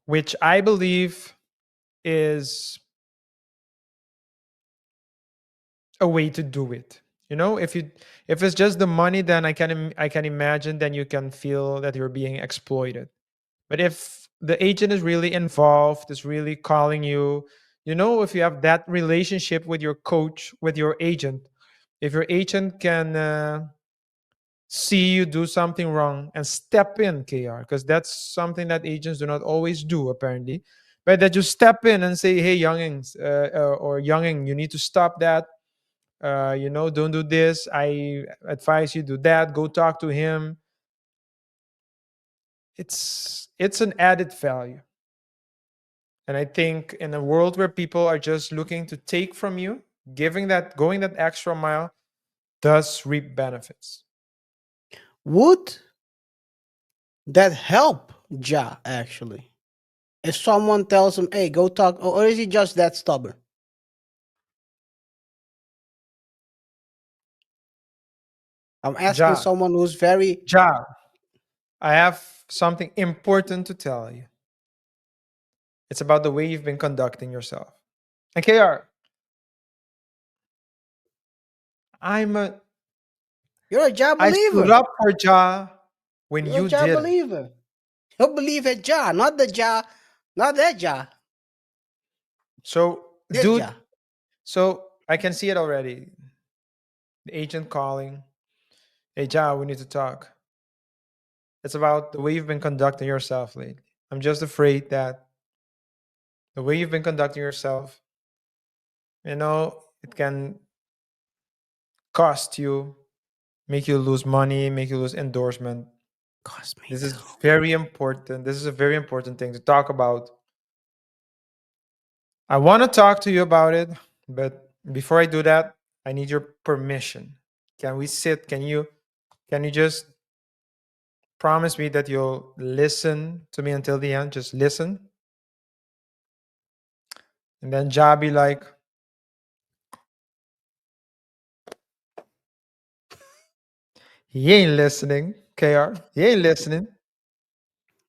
which I believe is a way to do it. If it's just the money, then I can imagine then you can feel that you're being exploited. But if the agent is really involved, is really calling you, if you have that relationship with your coach, with your agent, if your agent can see you do something wrong and step in, KaiR, because that's something that agents do not always do, apparently. but that you step in and say, "Hey, youngins, or younging, you need to stop that. Don't do this. I advise you do that. Go talk to him." It's an added value. And I think in a world where people are just looking to take from you, going that extra mile does reap benefits. Would that help Ja actually? If someone tells him, "Hey, go talk," or is he just that stubborn? I'm asking Ja, someone who's very Ja, I have something important to tell you. It's about the way you've been conducting yourself. And KR, you're a Ja I stood believer. up for Ja when You're a you Ja didn't. believer. You believe at Ja, not the Ja, not that Ja. So, This dude, Ja. so I can see it already. The agent calling. "Hey, Ja, we need to talk." It's about the way you've been conducting yourself lately. I'm just afraid that the way you've been conducting yourself, it can cost you, make you lose money, make you lose endorsement. Cost me This too. is very important. This is a very important thing to talk about. I want to talk to you about it, but before I do that, I need your permission. Can we sit? Can you just promise me that you'll listen to me until the end? Just listen. And then Ja be like, "He ain't listening, KR. He ain't listening."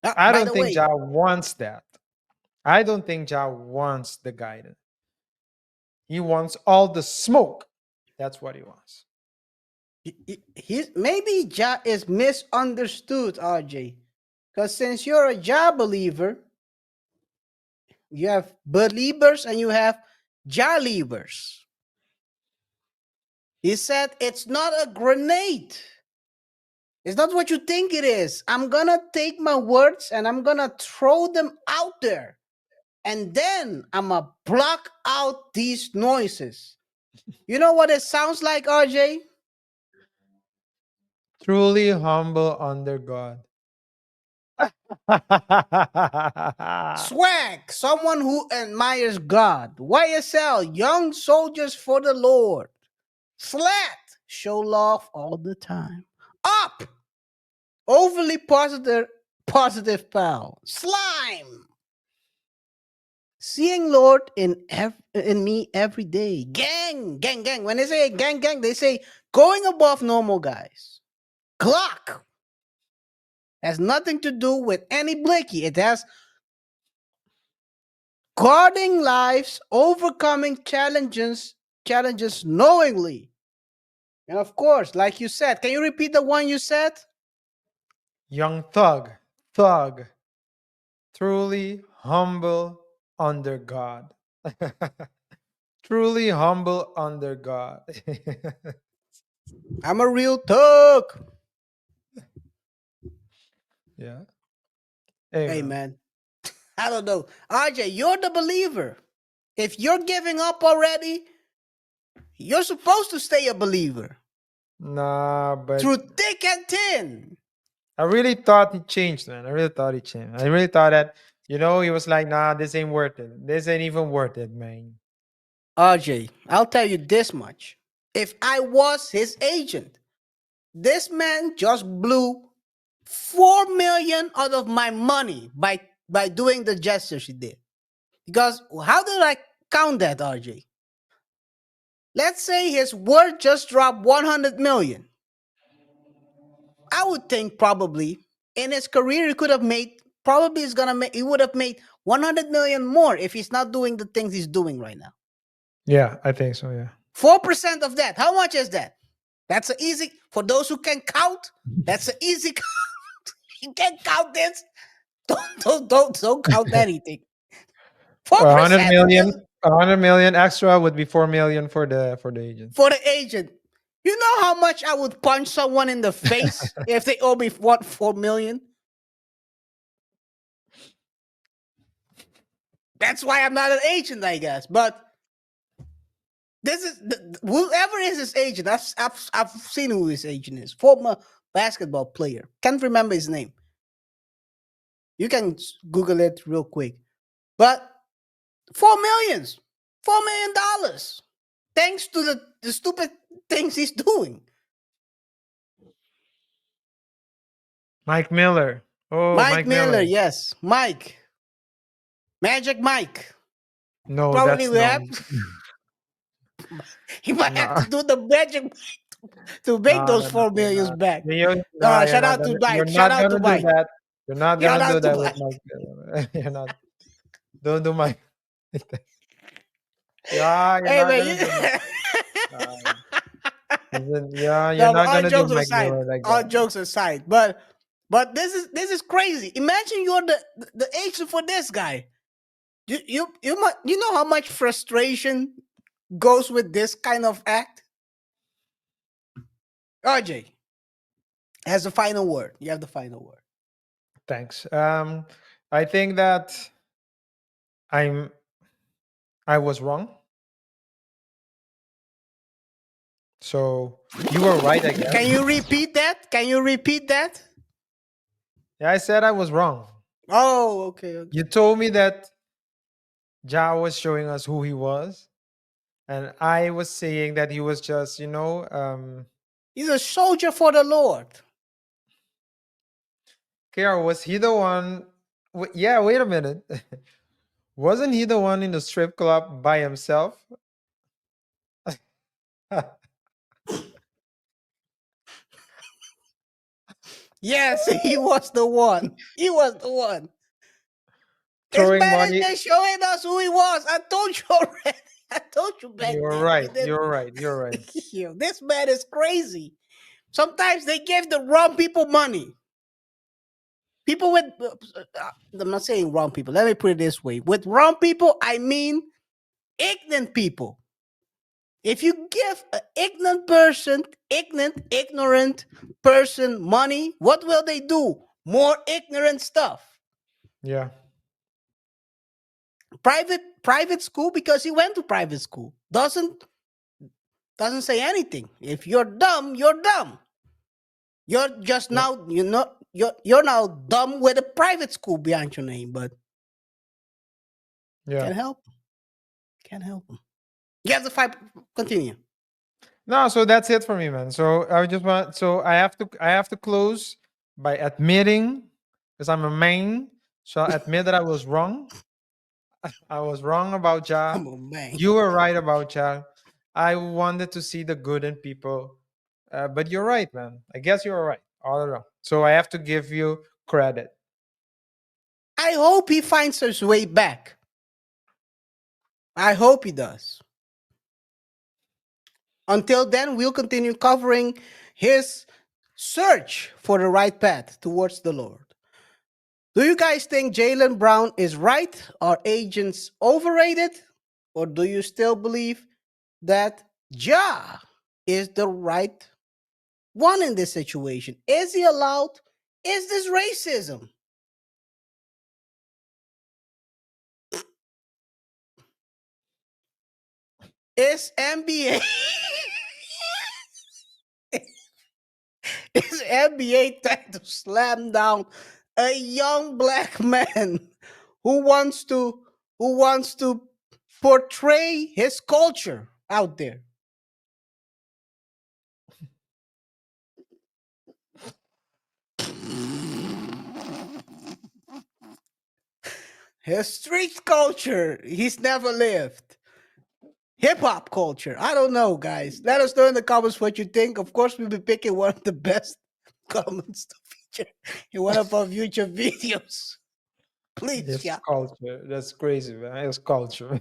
I By don't the think way, Ja wants that. I don't think Ja wants the guidance. He wants all the smoke. That's what he wants. he's maybe Ja is misunderstood, RJ. Because since you're a Ja believer, you have believers and you have Ja leavers. He said it's not a grenade. It's not what you think it is. I'm gonna take my words and I'm gonna throw them out there. And then I'm gonna block out these noises. You know what it sounds like, RJ? Truly humble under God. Swag, someone who admires God. YSL, young soldiers for the Lord. Flat, show love all the time. Up, overly positive pal. Slime, seeing Lord in me every day. Gang. When they say gang, they say going above normal guys. Glock has nothing to do with any blicky. It has guarding lives, overcoming challenges knowingly. And of course, like you said, can you repeat the one you said? Young thug, truly humble under God. Truly humble under God. I'm a real thug. Yeah. Hey, man. I don't know. RJ, you're the believer. If you're giving up already, you're supposed to stay a believer. Nah, but Through thick and thin. I really thought he changed, man. I really thought he changed. I really thought that, he was like, "Nah, this ain't worth it. This ain't even worth it, man." RJ, I'll tell you this much. If I was his agent, this man just blew 4 million out of my money by doing the gestures he did. Because how did I count that, RJ? Let's say his word just dropped 100 million. I would think probably in his career he could have made, probably he would have made 100 million more if he's not doing the things he's doing right now. Yeah, I think so, yeah. 4% of that, how much is that? That's an easy, for those who can count, that's an easy count. You can't count this. Don't count anything. 100 4% million, 100 million extra would be 4 million for the agent. for the agent. You know how much I would punch someone in the face if they owe me 4 million? That's why I'm not an agent, I guess. But this is whoever is his agent. I've seen who his agent is. Former basketball player. Can't remember his name. You can Google it real quick. But $4 million. $4 million. Thanks to the stupid things he's doing. Mike Miller. Oh, Mike Miller, yes. Mike. Magic Mike. No, Probably that's we no. have. He might have to do the magic to make No, those no, no, 4 you're millions not. back. You're Shout out to Mike. Shout not out to gonna do Mike. that. You're not Shout gonna do out to that with Mike. Mike Miller. You're not. Don't do Mike. Yeah, you're Hey, not man. gonna do that. Yeah, you're No, but not all gonna do jokes Mike aside, Miller like all that. jokes aside, but this is crazy. Imagine you're the agent for this guy. You know how much frustration goes with this kind of act. RJ has the final word. You have the final word. Thanks. I think that I was wrong. So you were right, I guess. Can you repeat that? Can you repeat that? Yeah, I said I was wrong. Oh, okay. You told me that Ja was showing us who he was, and I was saying that he was just, He's a soldier for the Lord. KaiR, was he the one? Yeah, wait a minute. Wasn't he the one in the strip club by himself? Yes, he was the one. He was the one. This Throwing man money. is just showing us who he was. I told you already. I told you back You're then. right. You're right. You're right. This man is crazy. Sometimes they give the wrong people money. People with, I'm not saying wrong people. Let me put it this way. With wrong people, I mean ignorant people. If you give an ignorant person money, what will they do? More ignorant stuff. Yeah. Private school, because he went to private school, doesn't say anything. If you're dumb, you're dumb. You're just now, you're now dumb with a private school behind your name, but can't help. Can't help him. You have to fight. Continue. No, so that's it for me, man. So I have to close by admitting, because I'm a man. So I admit that I was wrong. I was wrong about Ja. I'm a man. You were right about Ja. I wanted to see the good in people, but you're right, man. I guess you're right all around. So I have to give you credit. I hope he finds his way back. I hope he does. Until then, we'll continue covering his search for the right path towards the Lord. Do you guys think Jaylen Brown is right? Are agents overrated? Or do you still believe that Ja is the right one in this situation? Is he allowed? Is this racism? Is NBA is NBA trying to slam down a young black man who wants to portray his culture out there? His street culture he's never lived. Hip hop culture. I don't know, guys. Let us know in the comments what you think. Of course, we'll be picking one of the best comments to feature in one of our future videos. Please, It's yeah. culture. That's crazy, man. It's culture.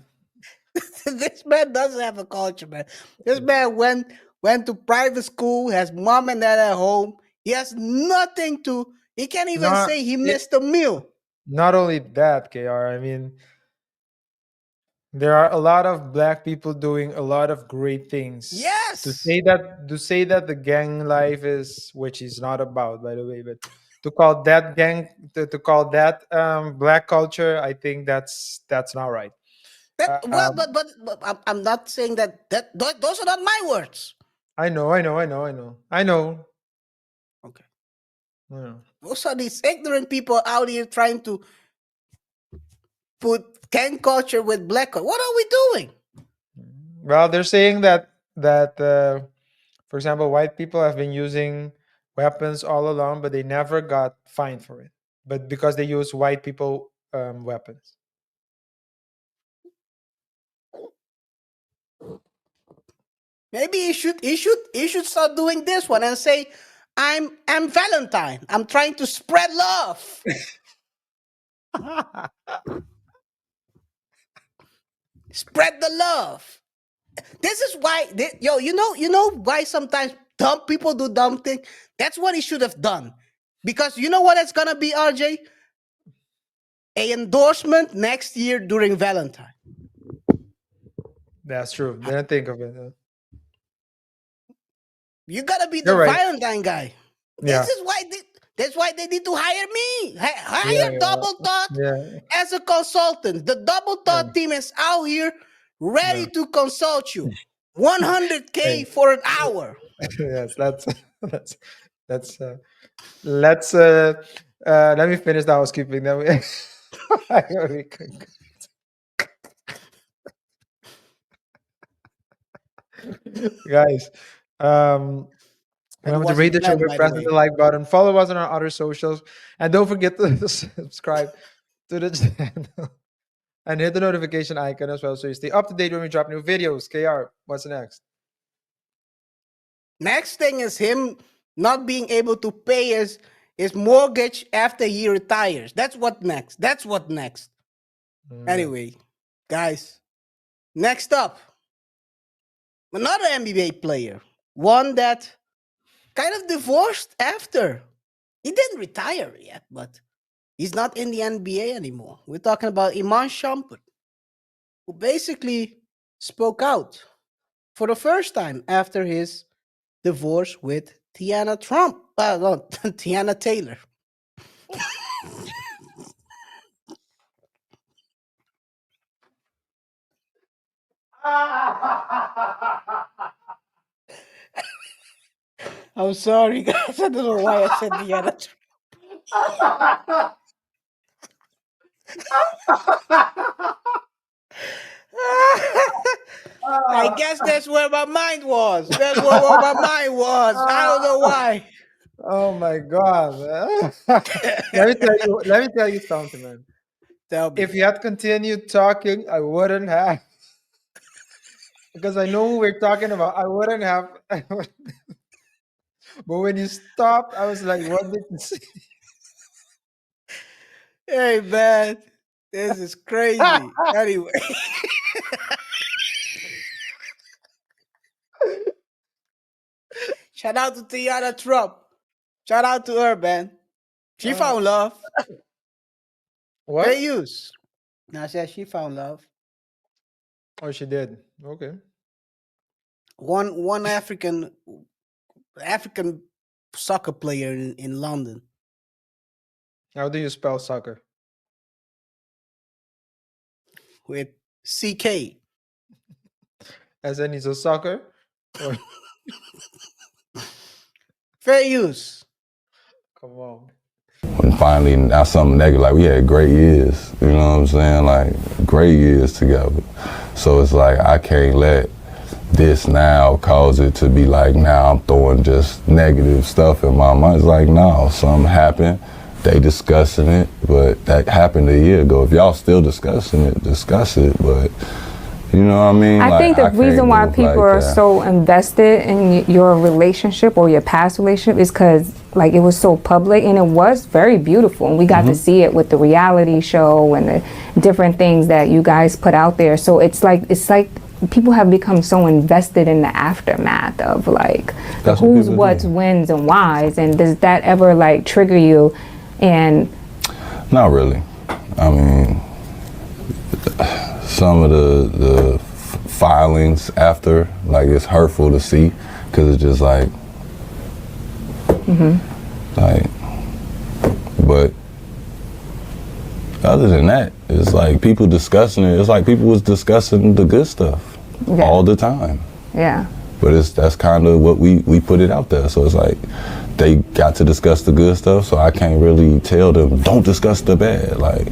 This man doesn't have a culture, man. This man went to private school, has mom and dad at home. He has nothing to. He can't even say he missed a meal. Not only that, KR. I mean, there are a lot of black people doing a lot of great things. Yes. To say that the gang life is, which is not about, by the way, but to call that gang, to call that black culture, I think that's not right. Well, but I'm not saying that those are not my words. I know. Okay. Yeah. Those are these ignorant people out here trying to put gang culture with black culture. What are we doing? Well, they're saying that for example, white people have been using weapons all along, but they never got fined for it. But because they use white people weapons. Maybe he should start doing this one and say, I'm Valentine. I'm trying to spread love. Spread the love. This is why you know why sometimes dumb people do dumb things? That's what he should have done. Because you know what it's gonna be, RJ? A endorsement next year during Valentine. That's true. Didn't think of it. You gotta be the You're right. Valentine guy. Yeah. That's why they need to hire me. Hire Double Thought as a consultant. The Double Thought team is out here ready to consult you. 100K for an hour. Yes, let's let me finish the housekeeping. Then we can guys, remember to rate the show by pressing the like button, follow us on our other socials, and don't forget to subscribe to the channel and hit the notification icon as well so you stay up to date when we drop new videos. KR, what's next? Next thing is him not being able to pay his mortgage after he retires. That's what next. Anyway, guys, next up, another NBA player, one that kind of divorced after. He didn't retire yet, but he's not in the NBA anymore. We're talking about Shumpert, who basically spoke out for the first time after his divorce with Tiana Taylor. I'm sorry, guys. I don't know why I said Tiana. I guess that's where my mind was. I don't know why. Oh my God, man. let me tell you something, man. Tell me. If you had continued talking, I wouldn't have. Because I know who we're talking about. I wouldn't have. But when you stopped, I was like, what did you say? Hey, man. This is crazy. Anyway. Shout out to Tiana Trump. Shout out to her, man. She found love. What? Fair use. I said she found love. Oh, she did. Okay. One African soccer player in London. How do you spell soccer? With CK. As in he's a soccer? Or... Fair use. Come on. When finally, now something negative, like we had great years, you know what I'm saying? Like, great years together. So it's like, I can't let this now cause it to be like, now I'm throwing just negative stuff in my mind. It's like, no, something happened. They discussing it, but that happened a year ago. If y'all still discussing it, discuss it, but you know what I mean? I think the reason why people are so invested in your relationship or your past relationship is because like it was so public and it was very beautiful, and we got to see it with the reality show and the different things that you guys put out there. So it's like people have become so invested in the aftermath of like the who's, what's, wins, and whys. And does that ever like trigger you? And not really. I mean, some of the filings after, like, it's hurtful to see, because it's just like, like, But other than that, it's like people discussing it. It's like people was discussing the good stuff all the time. Yeah. But that's kind of what we put it out there. So it's like they got to discuss the good stuff, so I can't really tell them, don't discuss the bad. Like,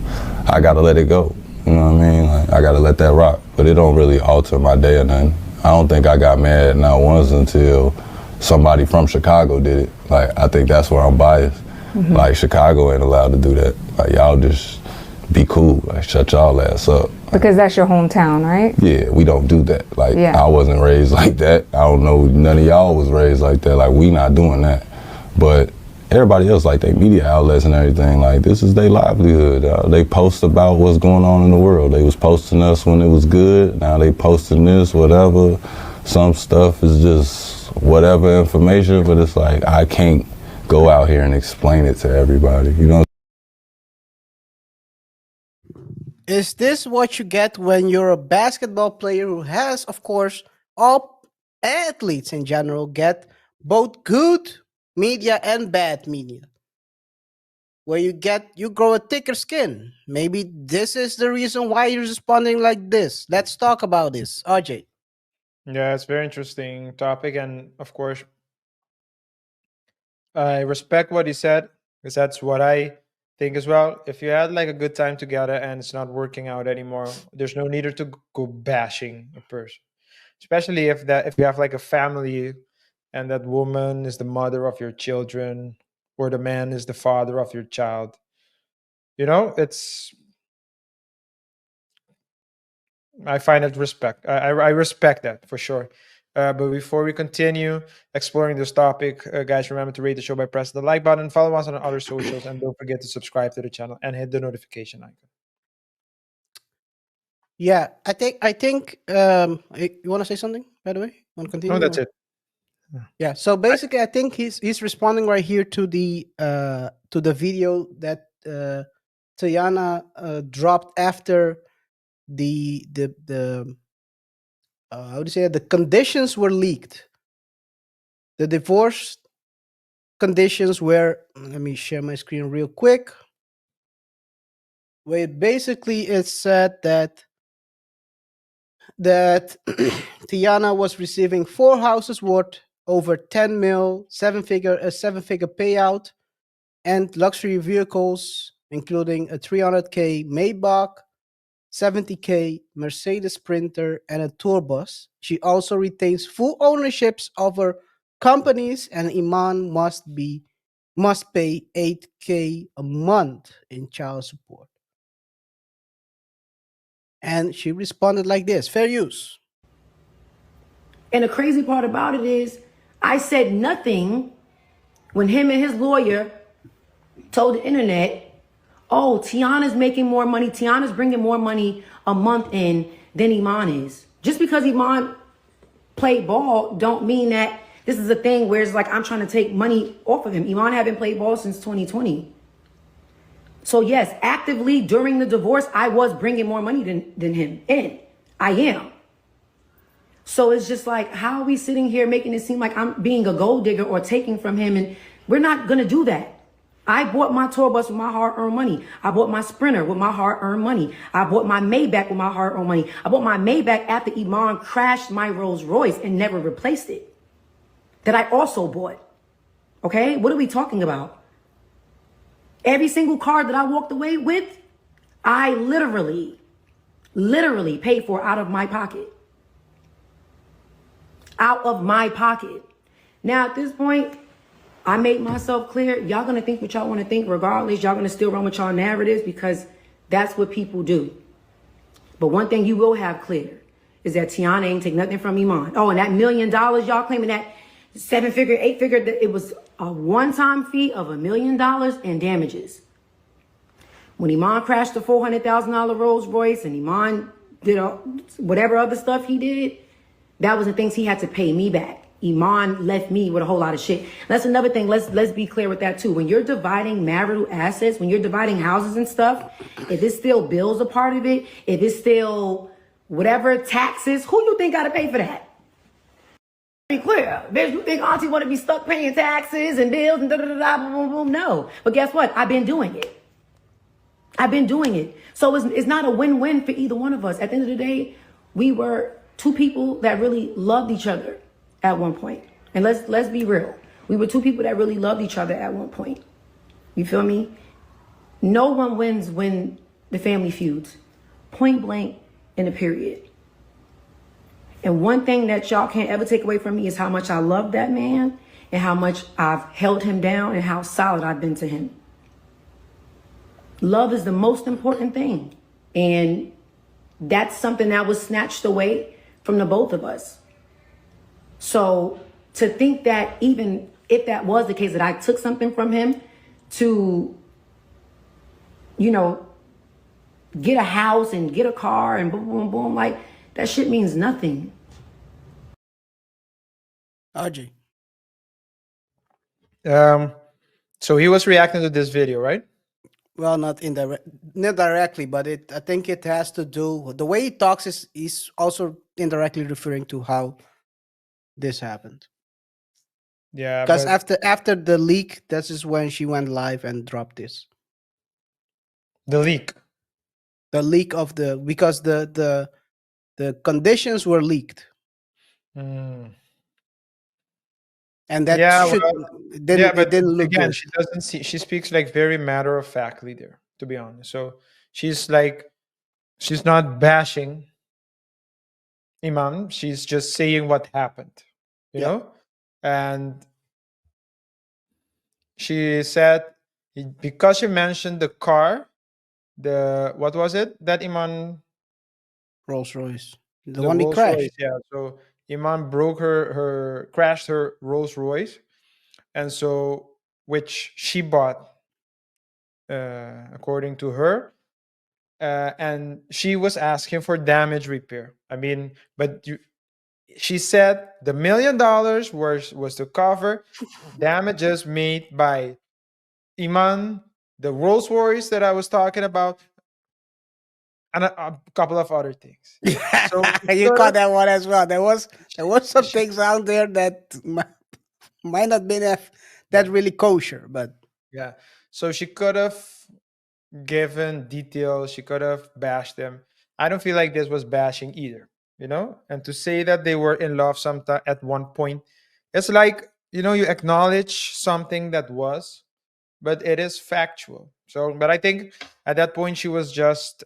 I gotta let it go. You know what I mean? Like, I gotta let that rock. But it don't really alter my day or nothing. I don't think I got mad not once until somebody from Chicago did it. Like, I think that's where I'm biased. Like, Chicago ain't allowed to do that. Like, y'all just be cool. Like, shut y'all ass up. Because that's your hometown, right? Yeah, we don't do that. Like, I wasn't raised like that. I don't know, none of y'all was raised like that. Like, we not doing that. But everybody else, like, they media outlets and everything, like, this is their livelihood. They post about what's going on in the world. They was posting us when it was good. Now they posting this, whatever. Some stuff is just whatever information, but it's like, I can't go out here and explain it to everybody, you know? Is this what you get when you're a basketball player who has, of course, all athletes in general get both good media and bad media? Where you grow a thicker skin. Maybe this is the reason why you're responding like this. Let's talk about this. RJ. Yeah, it's a very interesting topic. And of course, I respect what he said because that's what I think as well. If you had like a good time together and it's not working out anymore, there's no need to go bashing a person. Especially if you have like a family and that woman is the mother of your children or the man is the father of your child. You know, I find it respect. I respect that for sure. But before we continue exploring this topic, guys, remember to rate the show by pressing the like button, follow us on other socials, and don't forget to subscribe to the channel and hit the notification icon. Yeah, I think you want to say something, by the way? Want to continue? No, that's it. Yeah, so basically I think he's responding right here to the video that Tiana dropped after the how do you say it? The conditions were leaked. The divorce conditions were, let me share my screen real quick. Where basically it said that Tiana was receiving 4 houses worth over 10 mil, a 7-figure payout, and luxury vehicles, including a 300K Maybach, 70K Mercedes Sprinter, and a tour bus. She also retains full ownerships of her companies, and Iman must pay 8K a month in child support. And she responded like this: fair use. And the crazy part about it is, I said nothing when him and his lawyer told the internet, oh, Tiana's making more money. Tiana's bringing more money a month in than Iman is. Just because Iman played ball don't mean that this is a thing where it's like I'm trying to take money off of him. Iman haven't played ball since 2020. So yes, actively during the divorce, I was bringing more money than him in. I am. So it's just like, how are we sitting here making it seem like I'm being a gold digger or taking from him? And we're not going to do that. I bought my tour bus with my hard-earned money. I bought my Sprinter with my hard-earned money. I bought my Maybach with my hard-earned money. I bought my Maybach after Iman crashed my Rolls Royce and never replaced it. That I also bought. Okay? What are we talking about? Every single car that I walked away with, I literally paid for out of my pocket. Out of my pocket. Now, at this point, I made myself clear. Y'all gonna think what y'all want to think regardless. Y'all gonna still run with y'all narratives because that's what people do. But one thing you will have clear is that Tiana ain't take nothing from Iman. Oh, and that $1 million y'all claiming, that 7-figure, 8-figure, it was a one-time fee of $1 million in damages. When Iman crashed the $400,000 Rolls Royce and Iman did whatever other stuff he did, that was the things he had to pay me back. Iman left me with a whole lot of shit. That's another thing. Let's be clear with that too. When you're dividing marital assets, when you're dividing houses and stuff, if it's still bills a part of it, if it's still whatever taxes, who you think got to pay for that? Be clear. Bitch, you think auntie want to be stuck paying taxes and bills and da-da-da-da, boom, boom, boom? No. But guess what? I've been doing it. So it's not a win-win for either one of us. At the end of the day, we were two people that really loved each other at one point. And let's be real. We were two people that really loved each other at one point. You feel me? No one wins when the family feuds. Point blank in a period. And one thing that y'all can't ever take away from me is how much I love that man and how much I've held him down and how solid I've been to him. Love is the most important thing. And that's something that was snatched away from the both of us. So to think that even if that was the case, that I took something from him to, you know, get a house and get a car and boom, boom, boom, like that shit means nothing. RJ. So he was reacting to this video, right? Well, not directly, but I think it has to do the way he talks is also indirectly referring to how this happened. Yeah, because but after the leak, this is when she went live and dropped this. the leak. The leak of because the conditions were leaked, Mm. and that Yeah, should well, it yeah, but didn't look again, good. she doesn't see. She speaks like very matter of factly there, to be honest. So she's like, she's not bashing Imam. She's just saying what happened, you Yeah. know. And she said because she mentioned the car, the what was it that Iman, Rolls Royce, the the one he Rolls Royce, crashed. yeah. So Iman broke her crashed her Rolls Royce, and so which she bought, according to her, and she was asking for damage repair. I mean, but she said the $1 million was to cover damages made by Iman, the Rolls Royce that I was talking about, and a couple of other things. So she You could've- caught that one as well. There was some things out there that might not be that really kosher, but yeah. So she could have given details. She could have bashed them. I don't feel like this was bashing either, you know. And to say that they were in love sometime at one point, it's like, you know, you acknowledge something that was, but it is factual. So, but I think at that point she was just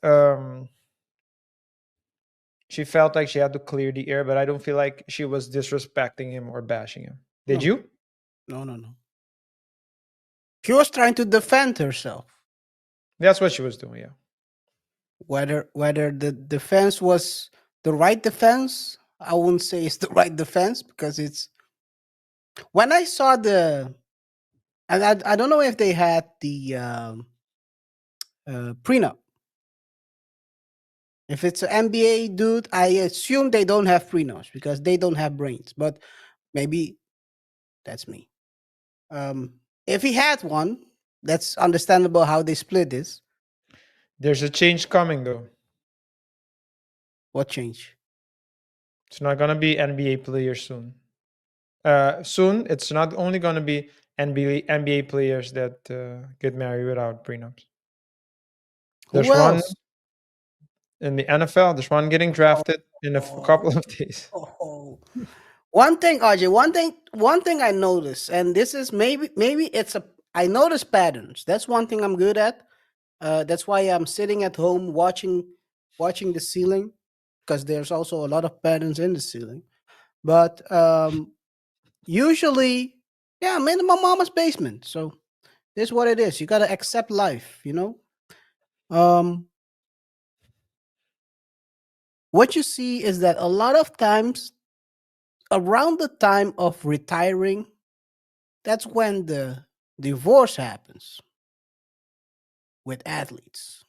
she felt like she had to clear the air, but I don't feel like she was disrespecting him or bashing him. Did No. you? no. She was trying to defend herself. That's what she was doing, yeah. Whether the defense was the right defense, I wouldn't say it's the right defense, because it's when I saw and I don't know if they had the prenup. If it's an NBA dude, I assume they don't have prenups because they don't have brains. But maybe that's me. If he had one, that's understandable how they split this. There's a change coming though. What change? It's not gonna be NBA players soon. Soon, it's not only gonna be NBA players that get married without prenups. There's Who one else? in the NFL. There's one getting drafted in a couple of days. Oh. One thing, RJ. One thing I noticed, and this is maybe it's I notice patterns. That's one thing I'm good at. That's why I'm sitting at home watching the ceiling, because there's also a lot of patterns in the ceiling. But usually, yeah, I'm in my mama's basement, so this is what it is. You gotta accept life, you know. What you see is that a lot of times around the time of retiring, that's when the divorce happens with athletes.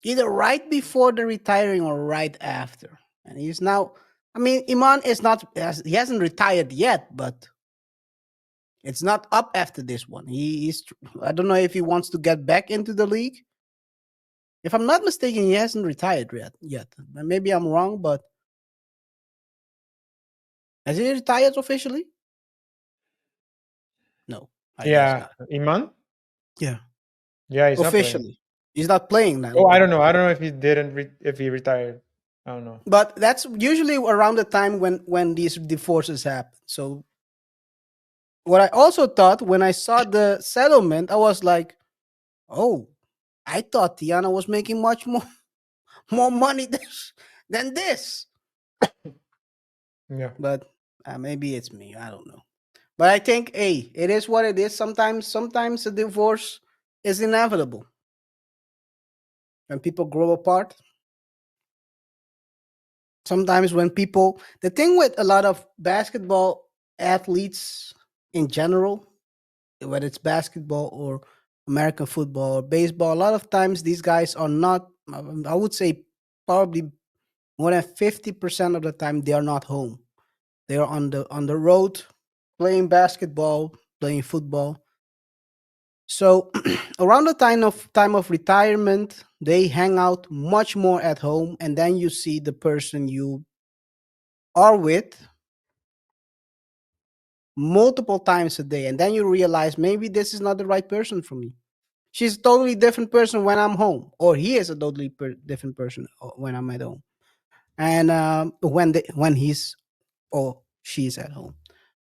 Either right before the retiring or right after. And he's now, I mean, Iman is not, he hasn't retired yet, but it's not up after this one. He's, I don't know if he wants to get back into the league. If I'm not mistaken, he hasn't retired yet. Maybe I'm wrong, but Has he retired officially? No, I guess Yeah, not. Iman. Yeah, Yeah, he's not playing. officially, he's not playing now. Oh, I don't know. I don't know if he didn't. If he retired. I don't know. But that's usually around the time when these divorces happen. So what I also thought when I saw the settlement, I was like, oh, I thought Tiana was making much more more money than this. Yeah. But maybe it's me. I don't know. But I think, hey, it is what it is. Sometimes a divorce is inevitable when people grow apart. Sometimes when people, the thing with a lot of basketball athletes in general, whether it's basketball or American football or baseball, a lot of times these guys are not. I would say probably more than 50% of the time they are not home. They are on the road playing basketball, playing football. So around the time of retirement, they hang out much more at home, and then you see the person you are with multiple times a day, and then you realize maybe this is not the right person for me. She's a totally different person when I'm home, or he is a totally different person when I'm at home, and when he's or she's at home.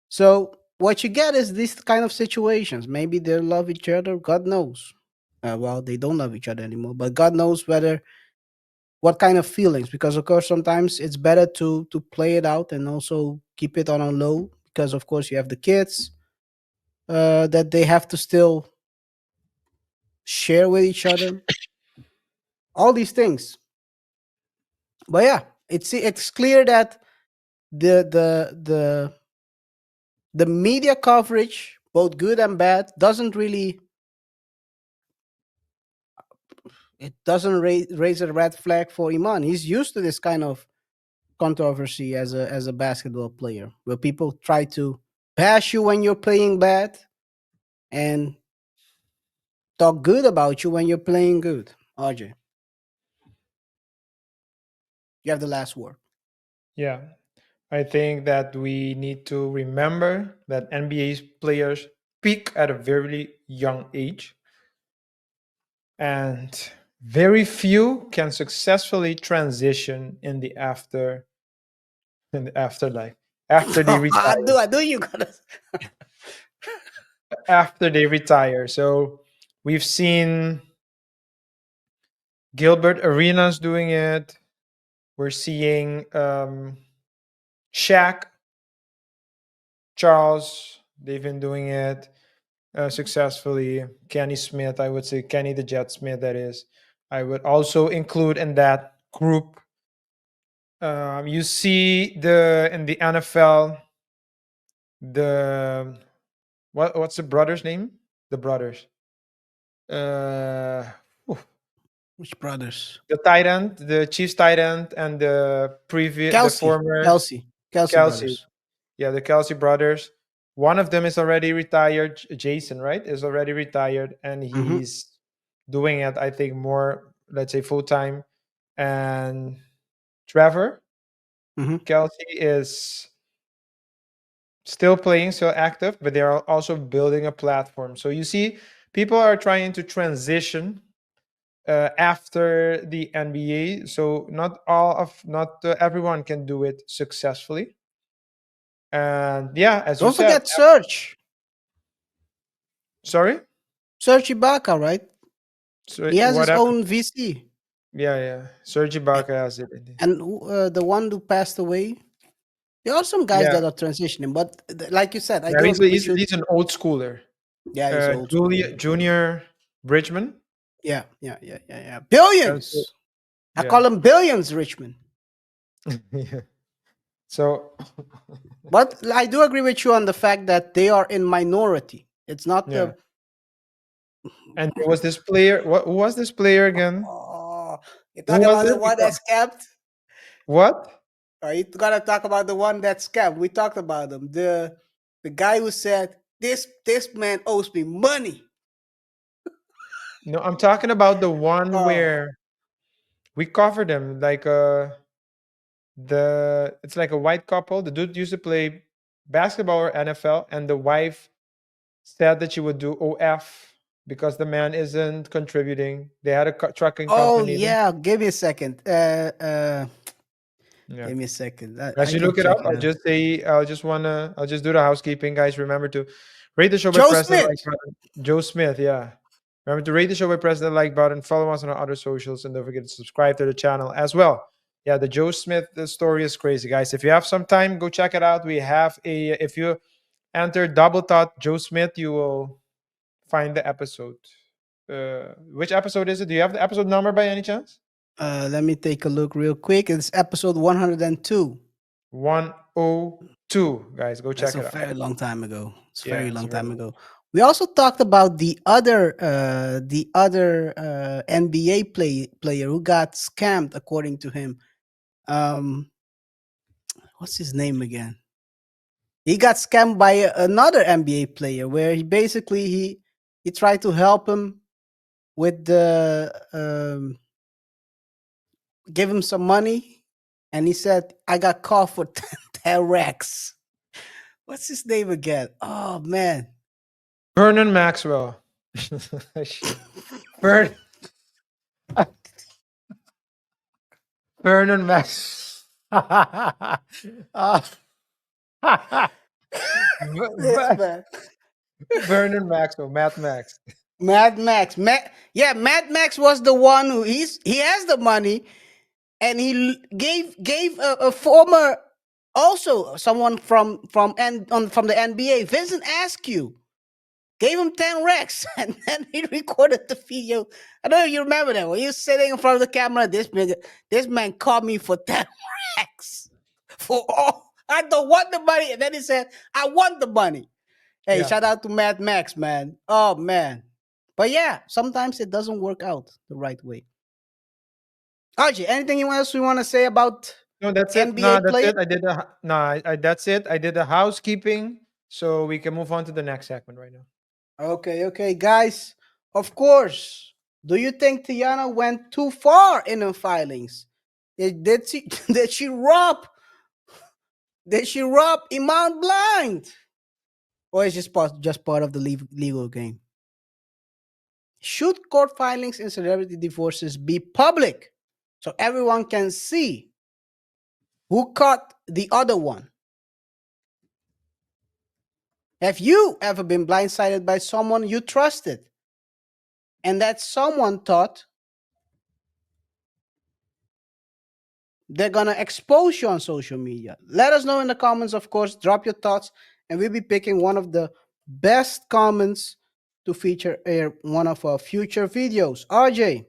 So what you get is these kind of situations. Maybe they love each other. God knows. Well, they don't love each other anymore, but God knows whether what kind of feelings. Because of course, sometimes it's better to play it out and also keep it on a low. Because of course, you have the kids that they have to still share with each other. All these things. But yeah, it's clear that the the the the media coverage, both good and bad, doesn't really it doesn't raise a red flag for Iman. He's used to this kind of controversy as a basketball player, where people try to bash you when you're playing bad and talk good about you when you're playing good. RJ, you have the last word. Yeah. I think that we need to remember that NBA players peak at a very young age, and very few can successfully transition in the afterlife after they I retire. do. I do. You gotta. After they retire. So we've seen Gilbert Arenas doing it. We're seeing Shaq, Charles. They've been doing it successfully. Kenny Smith, I would say Kenny the Jet Smith. That is. I would also include in that group. You see in the NFL the what's the brother's name? The brothers. Uh, Which brothers? the tight end, the Chiefs tight end, and the Kelsey, former Kelsey, Kelsey Kelsey. brothers. Yeah, the Kelsey brothers. One of them is already retired. Jason, right, is already retired, and Mm-hmm. he's doing it. I think more, let's say, full time. And Trevor Mm-hmm. Kelsey is still playing, still active, but they are also building a platform. So you see, people are trying to transition after the NBA. So not everyone can do it successfully. And yeah, as you Don't said, forget Serge. sorry. Serge Ibaka, right? So He has what his happened? own VC. Yeah, yeah. Serge Ibaka has it. And the one who passed away, there are some guys Yeah, that are transitioning, but like you said, I yeah. do He's agree a, with he's, you. he's an old schooler. Yeah, he's old school. Julia Junior Bridgman. Yeah. And so, Billions. I yeah. call them billions, Richmond. Yeah. So But I do agree with you on the fact that they are in minority. It's not yeah. the. And there was this player. Who was this player again? Oh, you Who talk was about it? the one that's kept. What? You gotta talk about the one that's kept. We talked about him. The guy who said this man owes me money. No, I'm talking about the one Oh, where we covered him. Like It's like a white couple. The dude used to play basketball or NFL, and the wife said that she would do OF because the man isn't contributing. They had a trucking Oh company. yeah, give me a second. Yeah. Give me a second. As I you can look it up, check it out. I'll just do the housekeeping, guys. Remember to rate the show by Joe pressing the Smith. like button. Joe Smith, yeah. Remember to rate the show by pressing the like button. Follow us on our other socials, and don't forget to subscribe to the channel as well. Yeah, the Joe Smith story is crazy, guys. If you have some time, go check it out. We have if you enter Double Thought Joe Smith, you will find the episode. Which episode is it? Do you have the episode number by any chance? Let me take a look real quick. It's episode 102. 102, guys. Go check That's a it out. very long time ago. It's a Yeah, very it's long very time ago. We also talked about the other NBA player who got scammed, according to him. What's his name again? He got scammed by another NBA player, where he tried to help him with the give him some money, and he said, "I got caught for 10 racks." What's his name again? Oh man, Vernon Maxwell. Shit. Vernon Max. this man. Vernon Maxwell, Matt Max. Mad Max. Mad Max was the one who he has the money, and he gave a former, also someone from the NBA, Vincent Askew, gave him 10 racks, and then he recorded the video. I don't know if you remember that when he was sitting in front of the camera. This man called me for 10 racks for all. I don't want the money, and then he said, "I want the money." Hey, Yeah. shout out to Mad Max, man. Oh man. But yeah, sometimes it doesn't work out the right way. RJ, anything else you want to say about No, that's it. NBA No, that's player? it. I did the no, that's it. I did the housekeeping, so we can move on to the next segment right now. Okay, guys. Of course. Do you think Tiana went too far in her filings? Did she did she rob Iman blind? Or is just part of the legal game? Should court filings in celebrity divorces be public so everyone can see who caught the other one? Have you ever been blindsided by someone you trusted and that someone thought they're gonna expose you on social media? Let us know in the comments, of course. Drop your thoughts, and we'll be picking one of the best comments to feature in one of our future videos. RJ.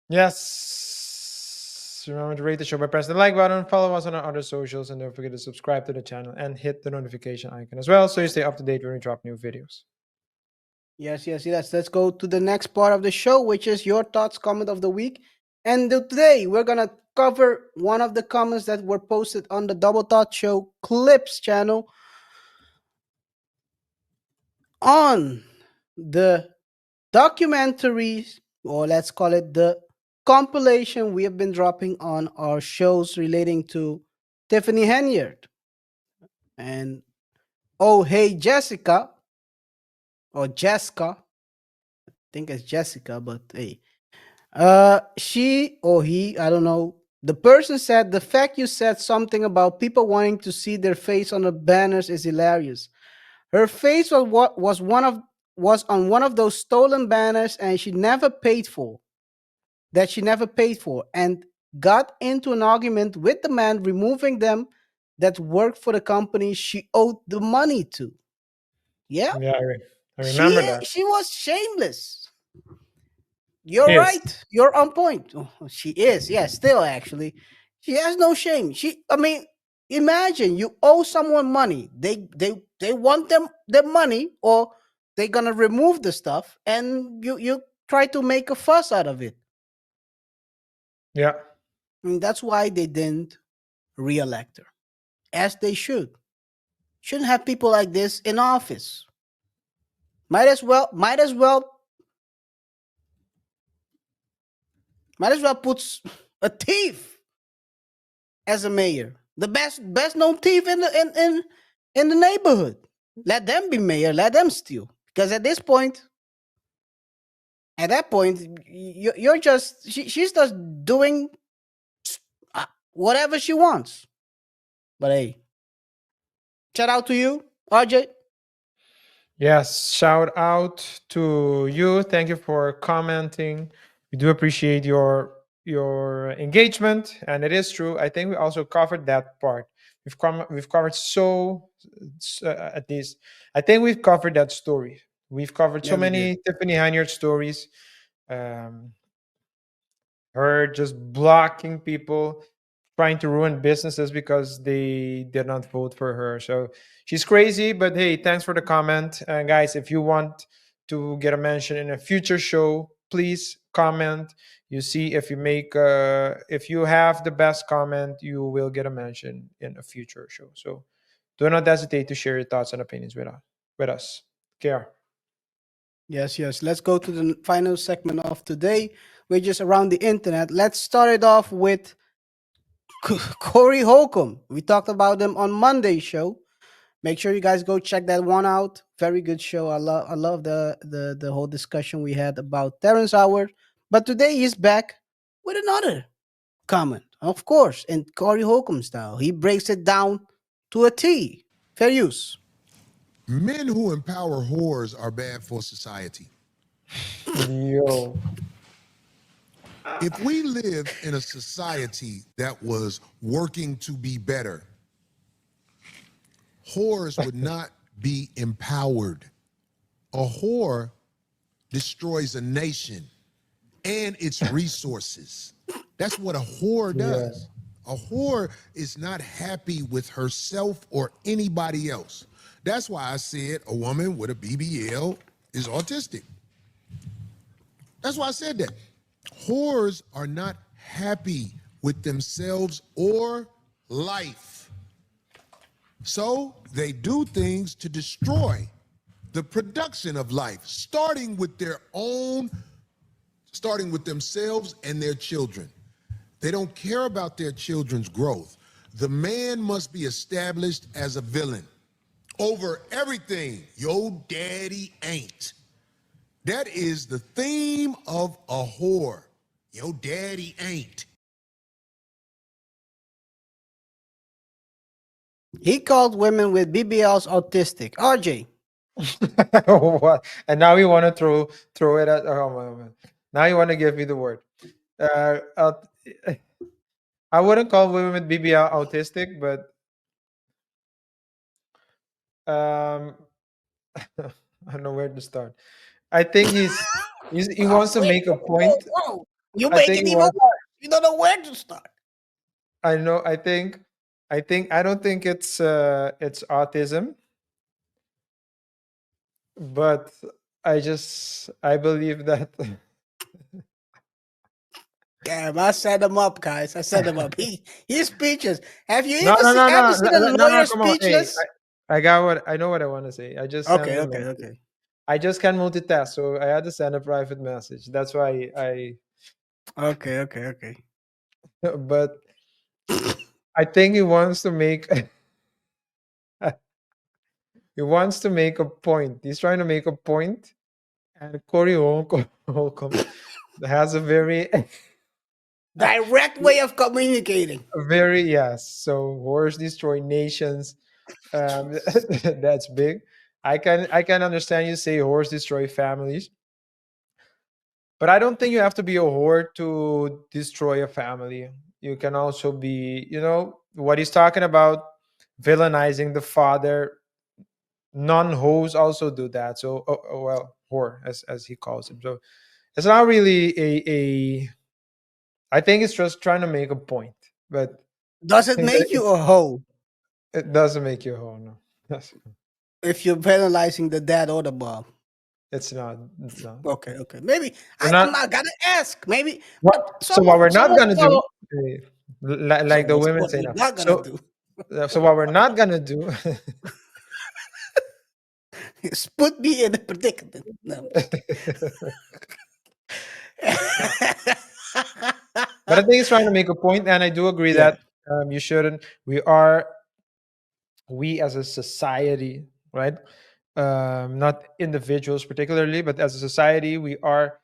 Yes. Remember to rate the show by pressing the like button, follow us on our other socials, and don't forget to subscribe to the channel and hit the notification icon as well so you stay up to date when we drop new videos. Yes. Let's go to the next part of the show, which is your thoughts comment of the week. And today we're gonna cover one of the comments that were posted on the Double Thought Show Clips channel on the documentary, or let's call it the compilation we have been dropping on our shows relating to Tiffany Henyard. And oh hey Jessica, or Jessica, I think it's Jessica, but hey, she or he, I don't know. The person said, "The fact you said something about people wanting to see their face on the banners is hilarious. Her face was on one of those stolen banners, and she never paid for and got into an argument with the man removing them that worked for the company she owed the money to." Yeah, Yeah, I remember that. she was shameless. You're Yes. right. You're on point. Oh, she is. Yeah, still actually. She has no shame. Imagine you owe someone money. They want their money, or they're gonna remove the stuff, and you try to make a fuss out of it. Yeah. I mean, that's why they didn't re-elect her. As they should. Shouldn't have people like this in office. Might as well put a thief as a mayor. The best known thief in the neighborhood. Let them be mayor. Let them steal. Because at that point, you're just she's just doing whatever she wants. But hey, shout out to you, RJ. Yes, shout out to you. Thank you for commenting. We do appreciate your engagement, and it is true. I think we also covered that part. We've covered at least I think we've covered that story. We've covered so Yeah, we did. many Tiffany Heiniard stories. Um, her just blocking people, trying to ruin businesses because they did not vote for her. So she's crazy, but hey, thanks for the comment. Guys, if you want to get a mention in a future show, please comment. You see, if you have the best comment, you will get a mention in a future show. So do not hesitate to share your thoughts and opinions with us. KaiR. Yes, yes. Let's go to the final segment of today, which is around the internet. Let's start it off with Corey Holcomb. We talked about them on Monday's show. Make sure you guys go check that one out. Very good show. I love the whole discussion we had about Terrence Howard. But today he's back with another comment, of course, in Corey Holcomb style. He breaks it down to a T. Fair use. Men who empower whores are bad for society. Yo. If we lived in a society that was working to be better, whores would not be empowered. A whore destroys a nation and its resources. That's what a whore does. A whore is not happy with herself or anybody else. That's why I said a woman with a BBL is autistic. That's why I said that. Whores are not happy with themselves or life. So they do things to destroy the production of life, starting with themselves and their children. They don't care about their children's growth. The man must be established as a villain over everything. Your daddy ain't. That is the theme of a whore. Your daddy ain't. He called women with BBLs autistic. RJ. What? And now you want to throw it at man. Now you want to give me the word. I wouldn't call women with BBL autistic, but I don't know where to start. I think he wants to make a point. Whoa. You I make think it he even wants. worse. You don't know where to start. I know. I don't think it's autism, but I believe that. Damn, I set him up, guys. I set him up. He's speechless. Have you No, ever no, seen, no, ever no, seen a no, lawyer come on. Hey, speechless? I know what I want to say. I just sent the message. Okay. I just can't multitask, so I had to send a private message. That's why Okay. but I think he wants to make he wants to make a point. He's trying to make a point, and Corey Holcomb has a very Direct way of communicating. very yes. So wars destroy nations. That's big. I can understand you say whores destroy families, but I don't think you have to be a whore to destroy a family. You can also be, what he's talking about, villainizing the father. Non-hoes also do that. So, well, whore as he calls him. So it's not really a. I think it's just trying to make a point, but Does I it think that make you a hoe it doesn't make you a hoe. No, if you're penalizing the dad or the mom? it's not. It's not. Okay. Maybe We're I'm not. not gonna ask. Maybe So what we're not gonna do, follow. like the What's women what say we're now. not gonna do So what we're not gonna do. is put me in a predicament. No. But I think he's trying to make a point, and I do agree Yeah. that You shouldn't. We as a society, right? Not individuals particularly, but as a society, we are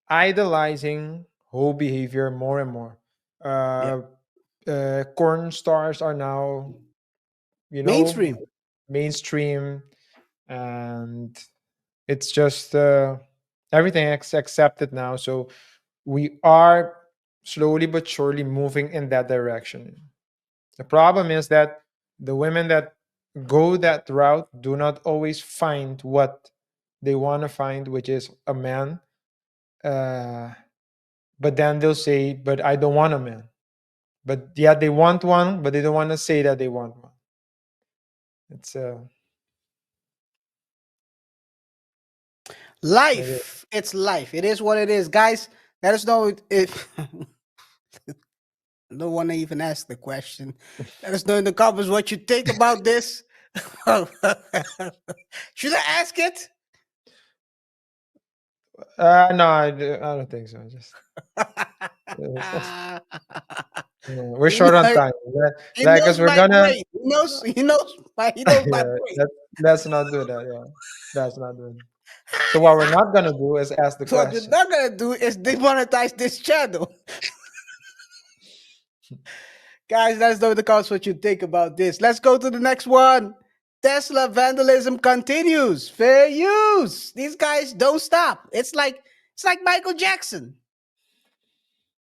idolizing whole behavior more and more. Corn stars are now, Mainstream. mainstream, and it's just everything accepted now. So we are slowly but surely moving in that direction. The problem is that the women that go that route do not always find what they want to find, which is a man. But then they'll say, "But I don't want a man." But yeah, they want one, but they don't want to say that they want one. It's Life. It's life. It is what it is. Guys, let us know if no one even asked the question. Let us know in the comments what you think about this. Should I ask it? no, I don't think so. Just we're short on time. He Like, knows cause we're my gonna. brain. He knows my Yeah, brain. let's not do that. Yeah, let's not do that. So what we're not gonna do is ask the So what you're question. not gonna do is demonetize this channel. Guys, let us know in the comments what you think about this. Let's go to the next one. Tesla vandalism continues. Fair use. These guys don't stop. It's like Michael Jackson.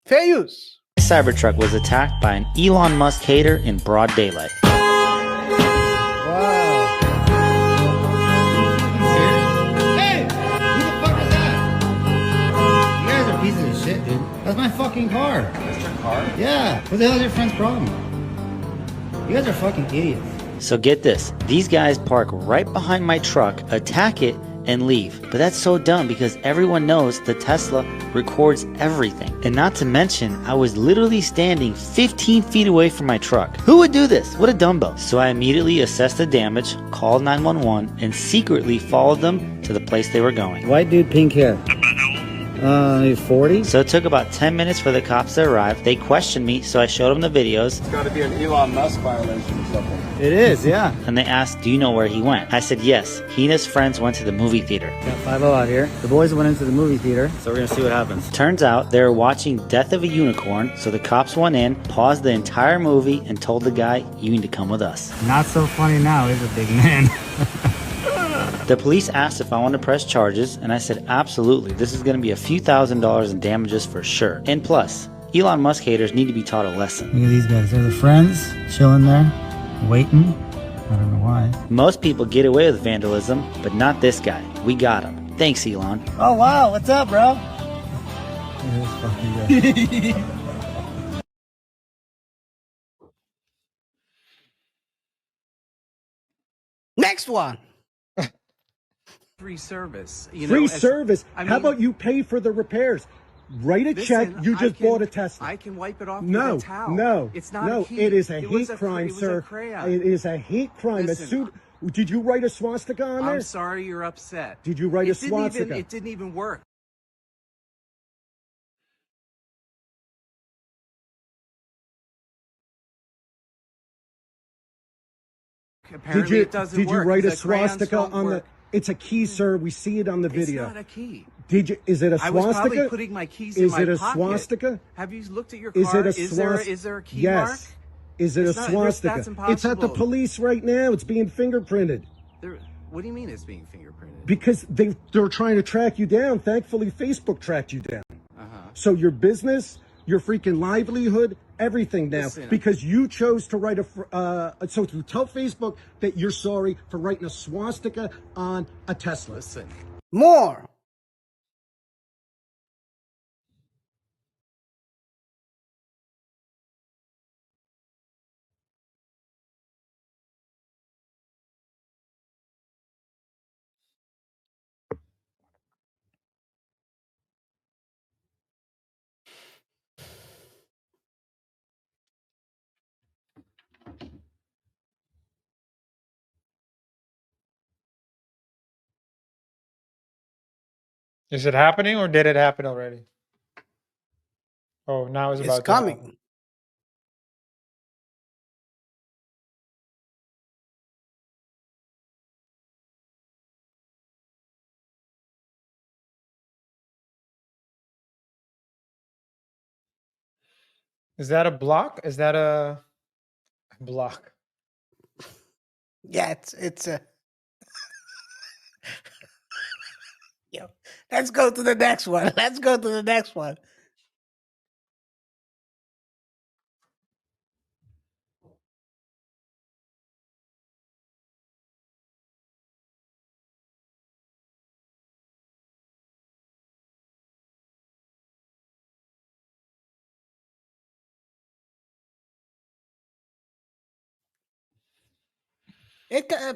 Fair use. Cybertruck was attacked by an Elon Musk hater in broad daylight. Hey! Who the fuck was that? You guys are pieces of shit, dude. That's my fucking car. That's your car? Yeah. What the hell is your friend's problem? You guys are fucking idiots. So get this, these guys park right behind my truck, attack it, and leave. But that's so dumb because everyone knows the Tesla records everything. And not to mention, I was literally standing 15 feet away from my truck. Who would do this? What a dumbo. So I immediately assessed the damage, called 911, and secretly followed them to the place they were going. White dude, pink hair. 40? So it took about 10 minutes for the cops to arrive. They questioned me, so I showed them the videos. It's got to be an Elon Musk violation or something. It is, yeah. And they asked, do you know where he went? I said, yes. He and his friends went to the movie theater. Got 50 out here. The boys went into the movie theater, so we're gonna see what happens. Turns out they were watching Death of a Unicorn, so the cops went in, paused the entire movie, and told the guy, you need to come with us. Not so funny now, is it, big man? The police asked if I wanted to press charges, and I said absolutely. This is going to be a few $1,000s in damages for sure. And plus, Elon Musk haters need to be taught a lesson. Look at these guys. They're the friends, chilling there, waiting. I don't know why. Most people get away with vandalism, but not this guy. We got him. Thanks, Elon. Oh, wow. What's up, bro? Next one. Free service. Free service? How about you pay for the repairs? Write a check. You just bought a Tesla. I can wipe it off No, with a towel. no, It's not no. a heat. It is a It was hate crime, it was sir. a crayon. It is a hate crime. Listen, Did you write a swastika on there? I'm sorry you're upset. Did you write a swastika? It didn't even work. Apparently it doesn't Did you work. write a The crayons swastika don't on work. the? It's a key, sir. We see it on the video. It's not a key. Did you? Is it a I swastika? was probably putting my keys in Is my it a pocket. swastika? Have you looked at your car? Is it a Is there a key yes. mark? Is it It's a not- swastika? that's It's at the impossible. police right now. It's being fingerprinted. What do you mean it's being fingerprinted? Because they're trying to track you down. Thankfully, Facebook tracked you down. So your business, your freaking livelihood, everything now, Listen. because you chose to write so to tell Facebook that you're sorry for writing a swastika on a Tesla. Listen. More. Is it happening or did it happen already? Oh, now it's about It's to happen. coming. Is that a block? Is that a block? Yeah, it's a. Yo, let's go to the next one. Let's go to the next one.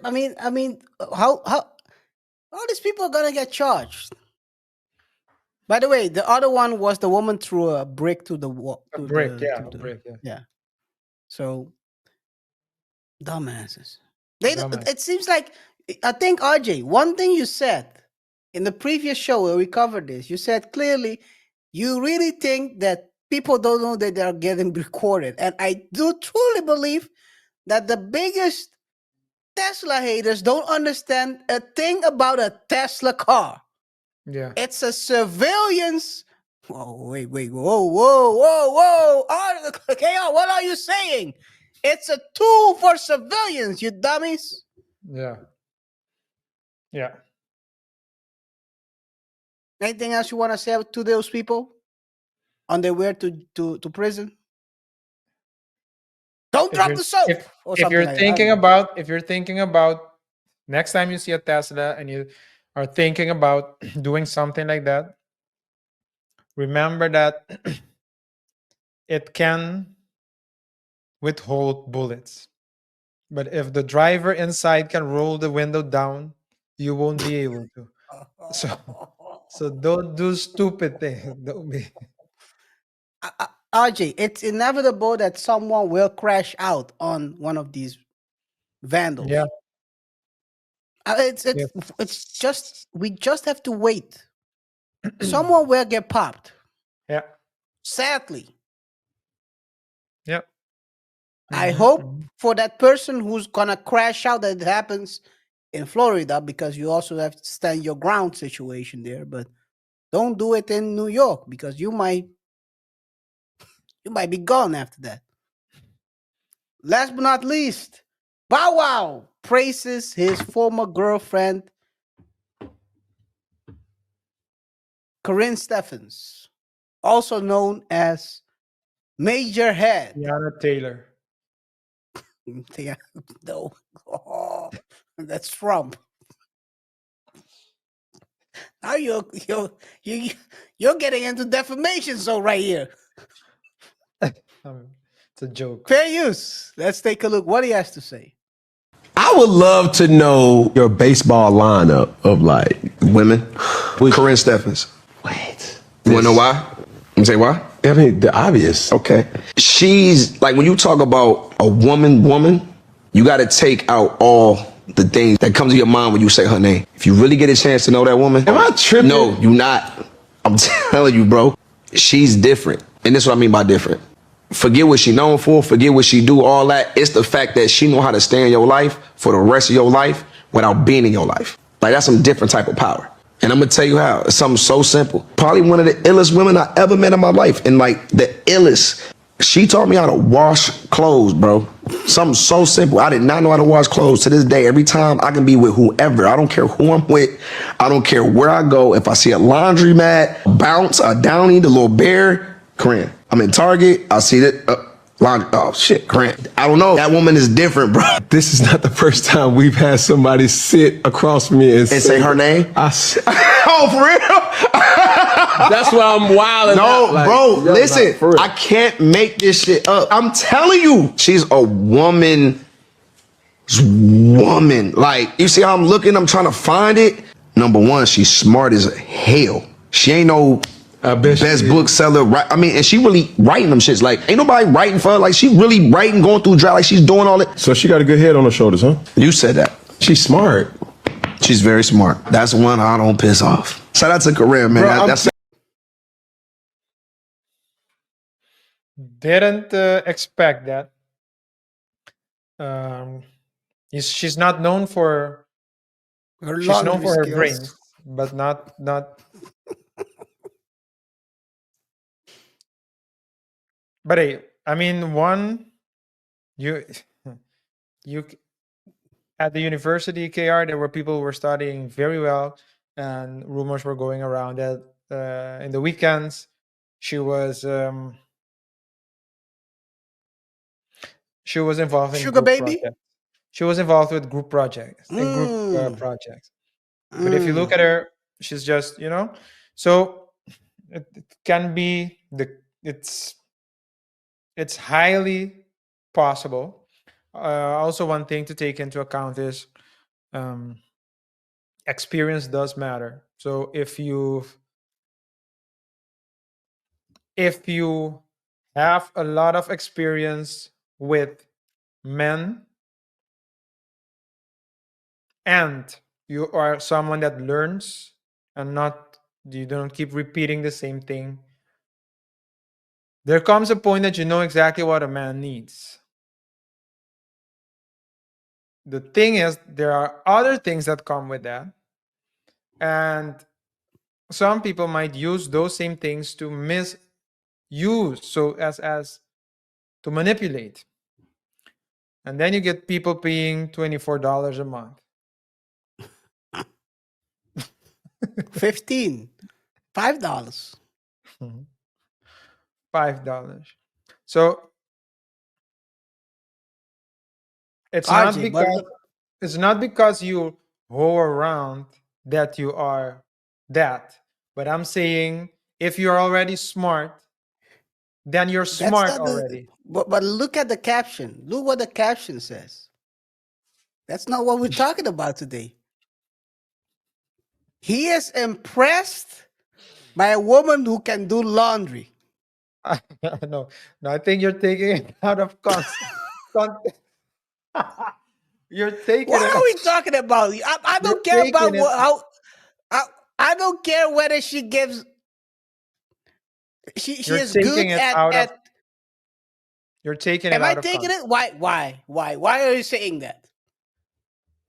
I mean, how all these people are gonna get charged? By the way, the other one was the woman threw a brick to the wall. A brick, yeah, a brick, yeah. Yeah. So dumbasses. They. Dumbass. It seems like I think RJ. One thing you said in the previous show where we covered this, you said clearly you really think that people don't know that they are getting recorded, and I do truly believe that the biggest Tesla haters don't understand a thing about a Tesla car. Yeah. It's a surveillance. Whoa, wait, whoa. KR, what are you saying? It's a tool for surveillance, you dummies. Yeah. Yeah. Anything else you want to say to those people on their way to prison? Don't drop the soap. If you're thinking about next time you see a Tesla and you are thinking about doing something like that, remember that it can withhold bullets. But if the driver inside can roll the window down, you won't be able to. So don't do stupid things. Don't be. RJ, it's inevitable that someone will crash out on one of these vandals. Yeah. It's just we just have to wait. Someone will get popped. Yeah. Sadly. Yep. I hope for that person who's gonna crash out that it happens in Florida, because you also have to stand your ground situation there. But don't do it in New York, because you might be gone after that. Last but not least, Bow Wow praises his former girlfriend, Corinne Stephens, also known as Major Head. Tiana Taylor. Yeah, no. Oh, that's Trump. Now you're getting into defamation zone right here. It's a joke. Fair use. Let's take a look what he has to say. I would love to know your baseball lineup of like women with Corinne Stephens. Wait. You want to know why? Let me say why? I mean, the obvious. Okay. She's like, when you talk about a woman, you got to take out all the things that come to your mind when you say her name. If you really get a chance to know that woman. Am I tripping? No, you not. I'm telling you, bro. She's different. And this is what I mean by different. Forget what she known for, forget what she do, all that. It's the fact that she know how to stay in your life for the rest of your life without being in your life. Like, that's some different type of power. And I'm gonna tell you how. It's something so simple. Probably one of the illest women I ever met in my life. And like the illest. She taught me how to wash clothes, bro. Something so simple. I did not know how to wash clothes. To this day, every time I can be with whoever. I don't care who I'm with. I don't care where I go. If I see a laundromat, a Bounce, a Downy, the little bear, Corinne. I'm in Target. I see that. Laundry. Oh shit, Corinne. I don't know. That woman is different, bro. This is not the first time we've had somebody sit across from me and say her name. Oh, for real? That's why I'm wilding. No, like, bro, listen. I can't make this shit up. I'm telling you, she's a woman. Like, you see how I'm looking? I'm trying to find it. Number one, she's smart as hell. She ain't no best book seller. Right? I mean, and she really writing them shits. Like, ain't nobody writing for her. Like, she really writing, going through dry. Like, she's doing all it. So she got a good head on her shoulders, huh? You said that. She's smart. She's very smart. That's one I don't piss off. Shout out to Corinne, man. Bro, That's didn't expect that. She's not known for. She's known for her brains, but not. But hey, I mean, one, you, you at the university KR, there were people who were studying very well, and rumors were going around that in the weekends she was involved in Sugar group baby? projects. She was involved with group projects and group Mm. projects. But if you look Mm. at her, she's just, so it can be it's highly possible. Also, one thing to take into account is um, experience does matter. So if you have a lot of experience with men and you are someone that learns and not you don't keep repeating the same thing, there comes a point that you know exactly what a man needs. The thing is, there are other things that come with that, and some people might use those same things to misuse, so as to manipulate, and then you get people paying $24 a month. 15. $5. $5. So it's not RJ, but because you hoe around that you are that. But I'm saying if you're already smart, then you're that's smart not the. already. But look at the caption. Look what the caption says. That's not what we're talking about today. He is impressed by a woman who can do laundry. No, I think you're taking it out of context. You're taking What it. are we talking about? I You're don't care about taking it. I don't care whether she gives. She You're is taking good it out of. at. You're taking it Am I out of taking context. it? Why are you saying that?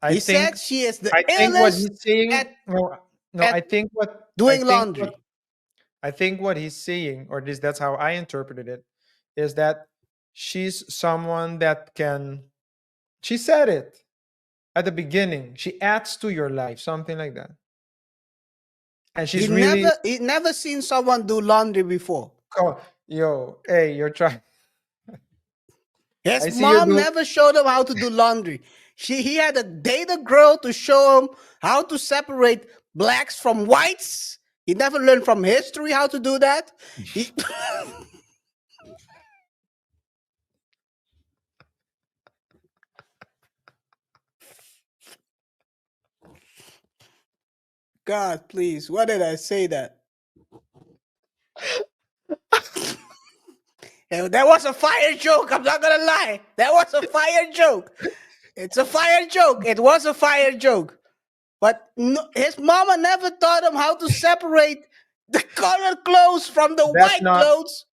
I He think. said she is the I think what illest he's saying. at No. at doing laundry. I think what he's saying, or this that's how I interpreted it, is that she's someone that can. She said it at the beginning. She adds to your life, something like that. And she's really. He never seen someone do laundry before. Oh, yo, hey, you're trying. His I see you're mom doing. never showed him how to do laundry. He had to date a girl to show him how to separate blacks from whites. He never learned from history how to do that. He, God, please, why did I say that? That was a fire joke. I'm not gonna lie. That was a fire joke. It's a fire joke. It was a fire joke. But no, his mama never taught him how to separate the colored clothes from the That's white not. clothes.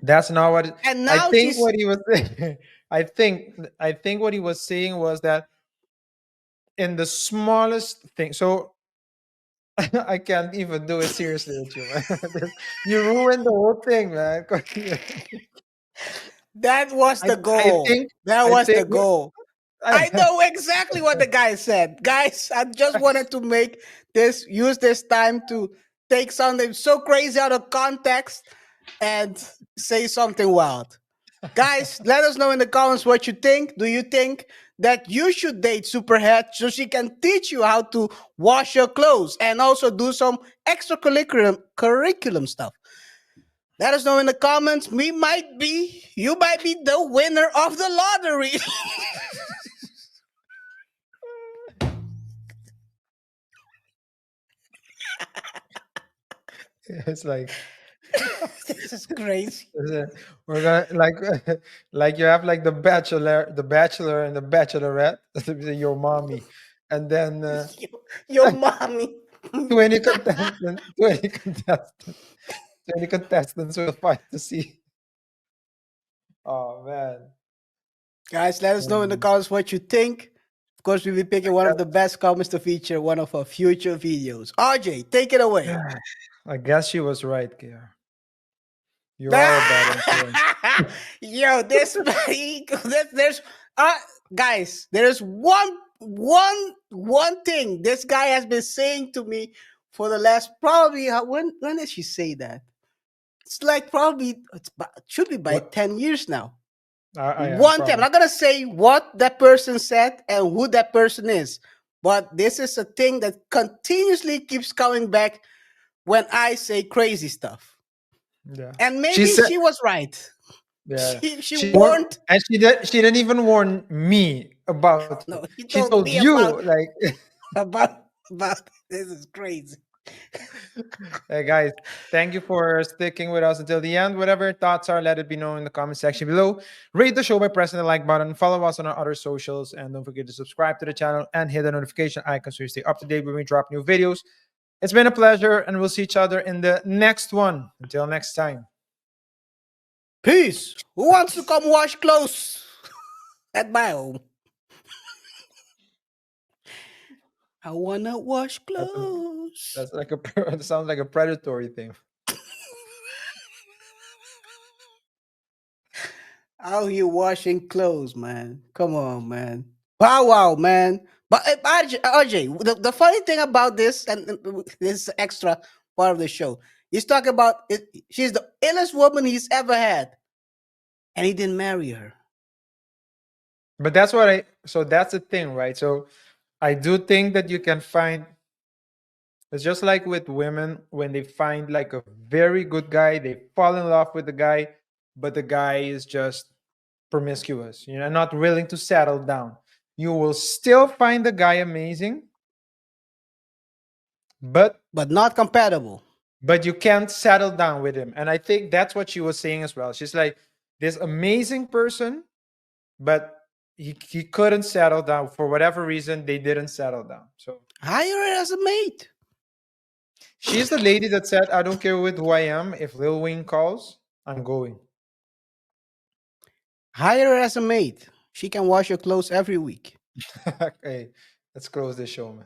That's not what. And I now think she's what he was saying. I think what he was saying was that in the smallest thing. So I can't even do it seriously with you, man. You ruined the whole thing, man. that was I, the I goal. think That I was think the goal. I know exactly what the guy said. Guys, I just wanted to use this time to take something so crazy out of context and say something wild. Guys, let us know in the comments what you think. Do you think that you should date Superhead so she can teach you how to wash your clothes and also do some curriculum stuff? Let us know in the comments. You might be the winner of the lottery. it's like This is crazy. we're gonna like you have like the bachelor and the bachelorette, your mommy, and then Your mommy. 20 contestants, 20 contestants will fight to see. Oh man. Guys, let us know in the comments what you think. Of course, we'll be picking one of the best comments to feature one of our future videos. RJ, take it away. I guess she was right, Kia. You are a bad influence. Yo, there's guys, there's one thing this guy has been saying to me for the last probably when did she say that? It's like probably it should be by 10 years now. Yeah, One time, I'm not gonna say what that person said and who that person is, but this is a thing that continuously keeps coming back when I say crazy stuff. Yeah. And maybe she was right. Yeah. She warned, and she didn't even warn me about it. no, she She told told me you about like about this is crazy. Hey guys, thank you for sticking with us until the end. Whatever your thoughts are, let it be known in the comment section below. Rate the show by pressing the like button. Follow us on our other socials. And don't forget to subscribe to the channel and hit the notification icon so you stay up to date when we drop new videos. It's been a pleasure, and we'll see each other in the next one. Until next time. Peace. Who wants to come wash clothes at my home? I wanna wash clothes. That's like it sounds like a predatory thing. Out here washing clothes, man. Come on, man. Wow, man. But RJ, the funny thing about this, and this extra part of the show, he's talking about it. She's the illest woman he's ever had, and he didn't marry her. But that's so that's the thing, right? So I do think that you can find, it's just like with women, when they find like a very good guy, they fall in love with the guy, but the guy is just promiscuous, not willing to settle down. You will still find the guy amazing, but not compatible. But you can't settle down with him. And I think that's what she was saying as well. She's like, this amazing person, but he couldn't settle down. For whatever reason, they didn't settle down. So hire her as a mate. She's the lady that said, I don't care with who I am. If Lil Wayne calls, I'm going. Hire her as a maid. She can wash your clothes every week. Okay, let's close this show, man.